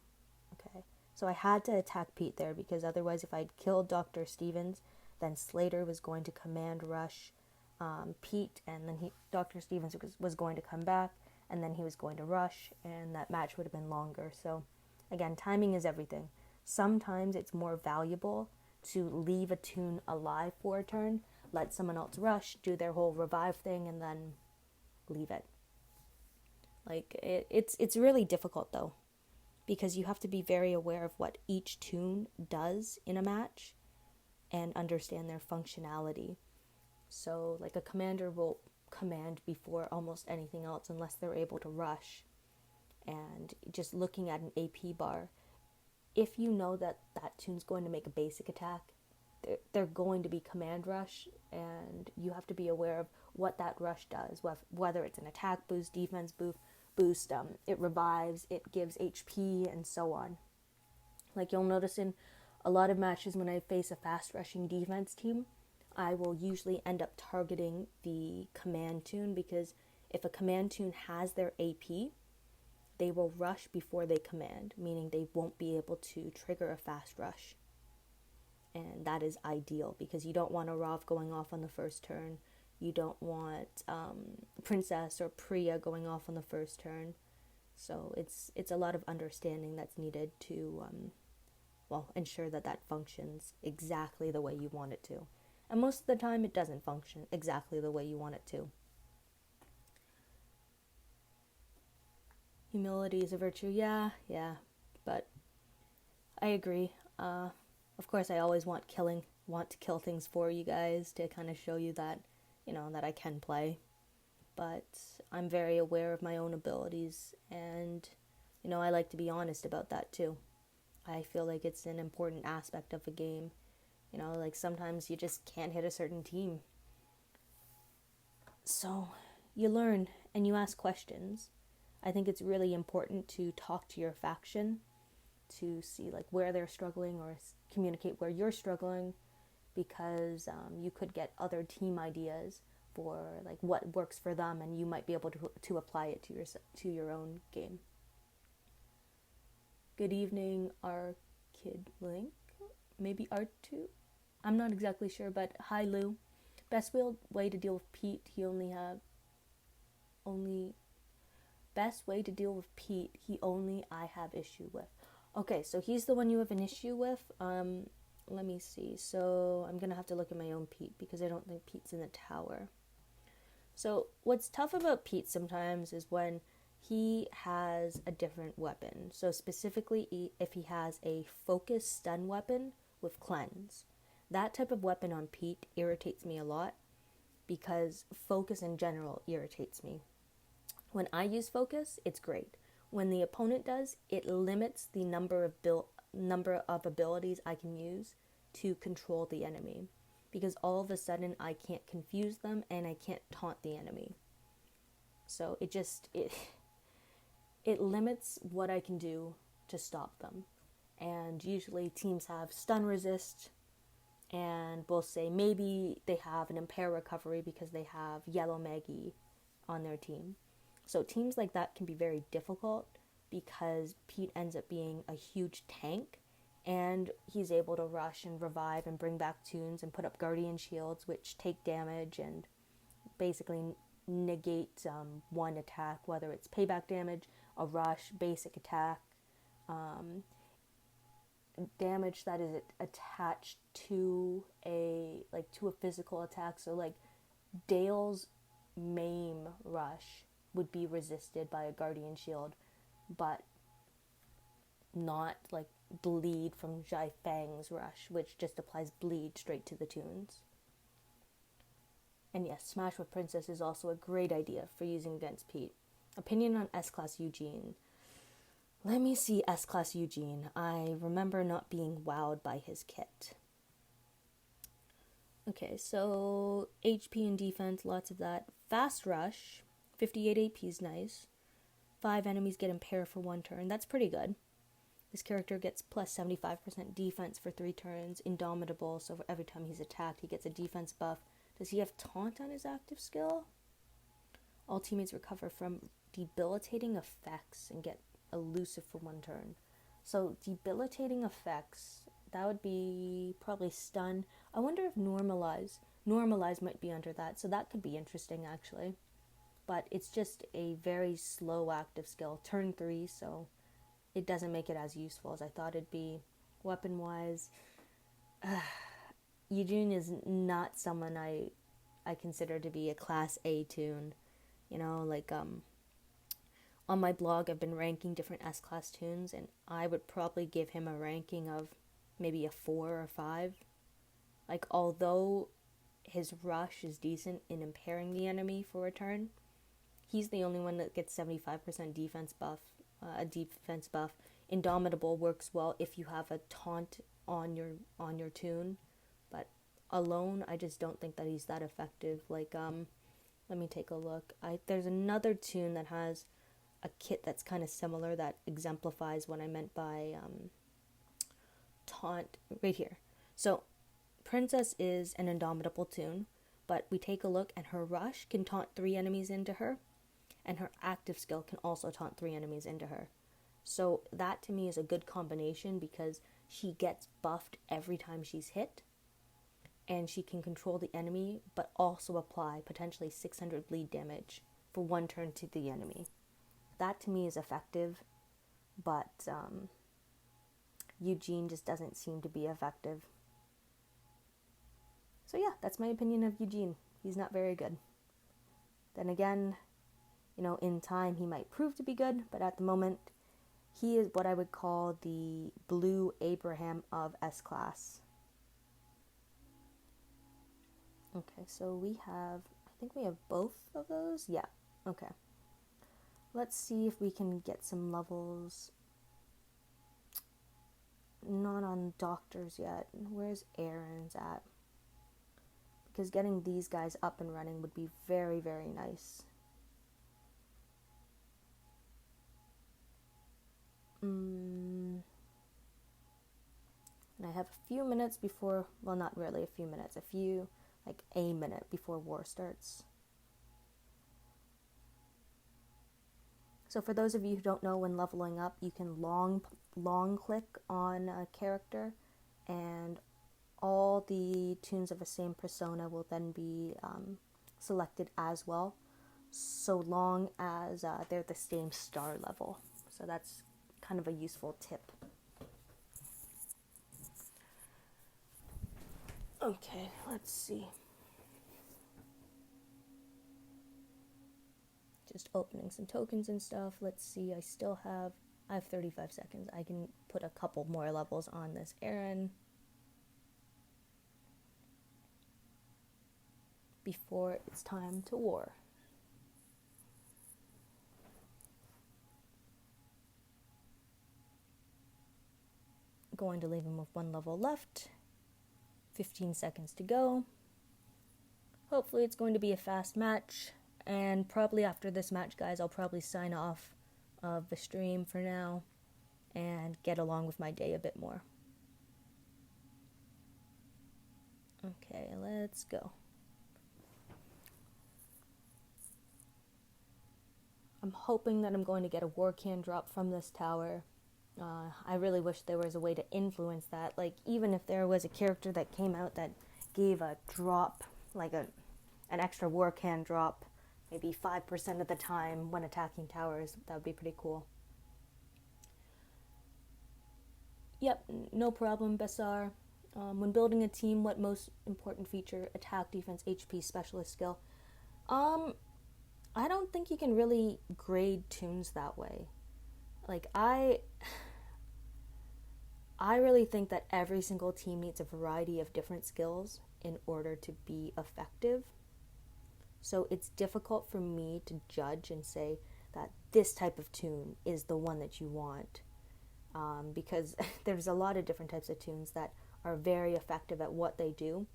okay. So I had to attack Pete there because otherwise if I'd killed Dr. Stevens, then Slater was going to command rush Pete, and then Dr. Stevens was going to come back, and then he was going to rush, and that match would have been longer. So, again, timing is everything. Sometimes it's more valuable to leave a tune alive for a turn, let someone else rush, do their whole revive thing, and then leave it. Like, it's really difficult, though, because you have to be very aware of what each tune does in a match and understand their functionality. So, like, a commander will command before almost anything else unless they're able to rush. And just looking at an AP bar, if you know that that tune's going to make a basic attack, they're going to be command rush, and you have to be aware of what that rush does, whether it's an attack boost, defense boost, it revives, it gives HP, and so on. Like, you'll notice in a lot of matches when I face a fast rushing defense team, I will usually end up targeting the command tune, because if a command tune has their AP, they will rush before they command, meaning they won't be able to trigger a fast rush. And that is ideal because you don't want a Rav going off on the first turn. You don't want Princess or Priya going off on the first turn. So it's a lot of understanding that's needed to ensure that that functions exactly the way you want it to. And most of the time it doesn't function exactly the way you want it to. Humility is a virtue, yeah, but I agree. Of course, I always want to kill things for you guys to kind of show you that, that I can play. But I'm very aware of my own abilities, and, I like to be honest about that too. I feel like it's an important aspect of a game. Like sometimes you just can't hit a certain team. So you learn and you ask questions. I think it's really important to talk to your faction to see like where they're struggling or communicate where you're struggling, because you could get other team ideas for like what works for them, and you might be able to apply it to your own game. Good evening, our kid Link, maybe R2. I'm not exactly sure, but hi Lou. Best way to deal with Pete. I have issue with. Okay, so he's the one you have an issue with. Let me see. So I'm gonna have to look at my own Pete because I don't think Pete's in the tower. So what's tough about Pete sometimes is when he has a different weapon. So specifically if he has a focus stun weapon with cleanse. That type of weapon on Pete irritates me a lot because focus in general irritates me. When I use focus, it's great. When the opponent does, it limits the number of abilities I can use to control the enemy, because all of a sudden I can't confuse them and I can't taunt the enemy. So it limits what I can do to stop them. And usually teams have stun resist, and we'll say maybe they have an impair recovery because they have yellow Maggie on their team. So teams like that can be very difficult because Pete ends up being a huge tank, and he's able to rush and revive and bring back tunes and put up guardian shields, which take damage and basically negate one attack, whether it's payback damage, a rush, basic attack, damage that is attached to a physical attack. So like Dale's maim rush would be resisted by a guardian shield, but not like bleed from Jai Fang's rush, which just applies bleed straight to the tunes. And yes, Smash with Princess is also a great idea for using against Pete. Opinion on S-Class Eugene. Let me see S-Class Eugene. I remember not being wowed by his kit. Okay, so HP and defense, lots of that. Fast rush, 58 AP is nice. 5 enemies get impaired for 1 turn. That's pretty good. This character gets plus 75% defense for 3 turns. Indomitable, so for every time he's attacked, he gets a defense buff. Does he have taunt on his active skill? All teammates recover from debilitating effects and get elusive for 1 turn. So debilitating effects, that would be probably stun. I wonder if normalize might be under that, so that could be interesting actually. But it's just a very slow active skill, turn 3, so it doesn't make it as useful as I thought it'd be. Weapon wise, Eugene is not someone I consider to be a class A tune. On my blog I've been ranking different S-Class tunes, and I would probably give him a ranking of maybe a 4 or 5. Like, although his rush is decent in impairing the enemy for a turn, he's the only one that gets 75% defense buff, a defense buff. Indomitable works well if you have a taunt on your tune, but alone I just don't think that he's that effective. Let me take a look. There's another tune that has a kit that's kind of similar that exemplifies what I meant by taunt right here. So Princess is an indomitable tune, but we take a look and her rush can taunt 3 enemies into her, and her active skill can also taunt 3 enemies into her. So that to me is a good combination because she gets buffed every time she's hit, and she can control the enemy, but also apply potentially 600 bleed damage for one turn to the enemy. That to me is effective, but Eugene just doesn't seem to be effective. So yeah, that's my opinion of Eugene. He's not very good. Then again, in time he might prove to be good, but at the moment, he is what I would call the blue Abraham of S-Class. Okay, so I think we have both of those? Yeah, okay. Let's see if we can get some levels. Not on doctors yet. Where's Aaron's at? Because getting these guys up and running would be very, very nice. And I have a few minutes before, well, not really a few minutes, a minute before war starts. So for those of you who don't know, when leveling up, you can long click on a character, and all the tunes of the same persona will then be selected as well, so long as they're the same star level. So that's kind of a useful tip. Okay, let's see. Just opening some tokens and stuff. Let's see, I have 35 seconds. I can put a couple more levels on this Aaron before it's time to war. Going to leave him with one level left. 15 seconds to go. Hopefully it's going to be a fast match, and probably after this match, guys, I'll probably sign off of the stream for now and get along with my day a bit more. Okay, let's go. I'm hoping that I'm going to get a war can drop from this tower. I really wish there was a way to influence that. Like, even if there was a character that came out that gave a drop, like an extra war can drop, maybe 5% of the time when attacking towers, that would be pretty cool. Yep, no problem, Bessar. When building a team, what most important feature? Attack, defense, HP, specialist skill. I don't think you can really grade tunes that way. Like, I really think that every single team needs a variety of different skills in order to be effective. So it's difficult for me to judge and say that this type of tune is the one that you want. Because there's a lot of different types of tunes that are very effective at what they do.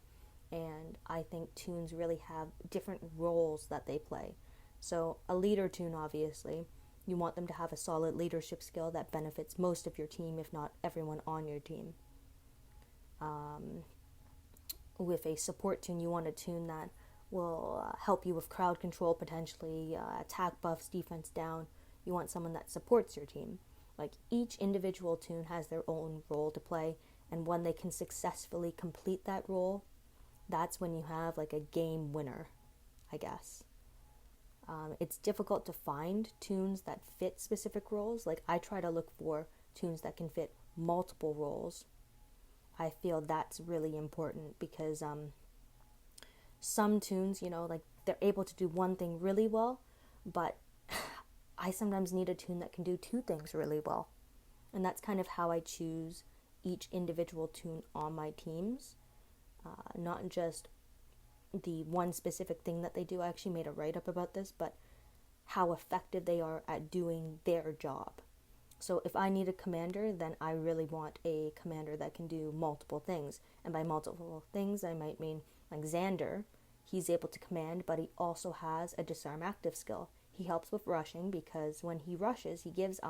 And I think tunes really have different roles that they play. So a leader tune, obviously, you want them to have a solid leadership skill that benefits most of your team, if not everyone on your team. With a support tune, you want a tune that will help you with crowd control, potentially, attack buffs, defense down. You want someone that supports your team. Like, each individual tune has their own role to play, and when they can successfully complete that role, that's when you have like a game winner, I guess. It's difficult to find tunes that fit specific roles. Like, I try to look for tunes that can fit multiple roles. I feel that's really important because some tunes, like, they're able to do one thing really well, but I sometimes need a tune that can do two things really well. And that's kind of how I choose each individual tune on my teams. Not just the one specific thing that they do. I actually made a write-up about this, but how effective they are at doing their job. So if I need a commander, then I really want a commander that can do multiple things. And by multiple things, I might mean like Xander. He's able to command, but he also has a disarm active skill. He helps with rushing because when he rushes, he gives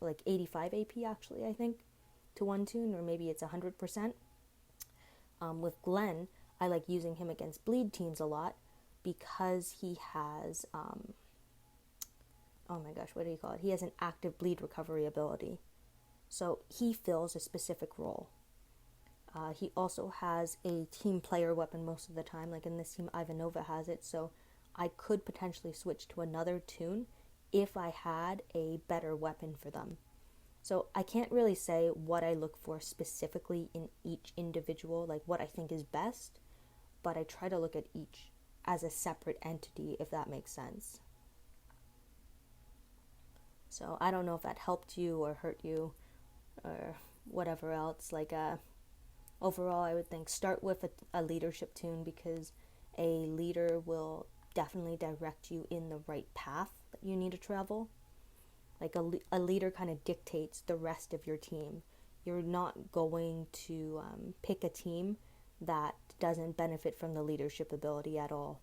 like 85 AP actually, I think, to one tune, or maybe it's 100%. With Glenn, I like using him against bleed teams a lot because he has, oh my gosh, what do you call it? He has an active bleed recovery ability. So he fills a specific role. He also has a team player weapon most of the time. Like in this team, Ivanova has it. So I could potentially switch to another toon if I had a better weapon for them. So I can't really say what I look for specifically in each individual, like what I think is best, but I try to look at each as a separate entity, if that makes sense. So I don't know if that helped you or hurt you or whatever else. Like, overall, I would think start with a leadership toon, because a leader will definitely direct you in the right path that you need to travel. Like a leader kind of dictates the rest of your team. You're not going to pick a team that doesn't benefit from the leadership ability at all.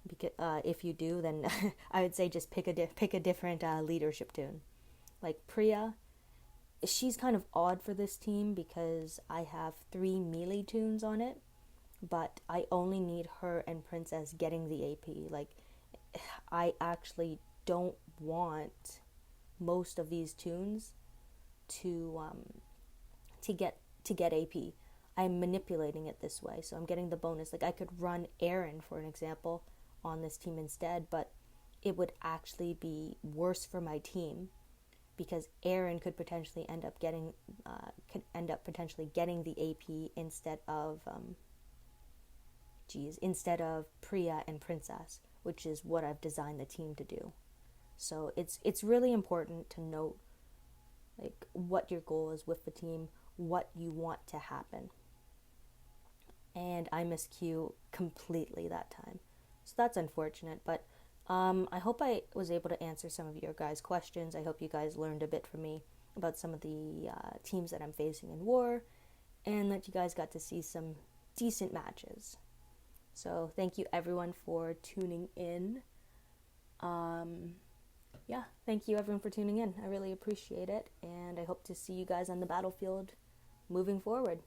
Because if you do, then I would say just pick a different leadership toon. Like Priya, she's kind of odd for this team because I have 3 melee toons on it, but I only need her and Princess getting the AP. Like, I actually don't want most of these toons to get AP. I'm manipulating it this way, so I'm getting the bonus. Like, I could run Aaron, for an example, on this team instead, but it would actually be worse for my team, because Aaron could potentially end up getting the AP instead of Priya and Princess, which is what I've designed the team to do. So it's really important to note like what your goal is with the team, what you want to happen. And I miscue completely that time, so that's unfortunate. But I hope I was able to answer some of your guys' questions. I hope you guys learned a bit from me about some of the teams that I'm facing in war, and that you guys got to see some decent matches. So thank you everyone for tuning in. Thank you everyone for tuning in. I really appreciate it, and I hope to see you guys on the battlefield moving forward.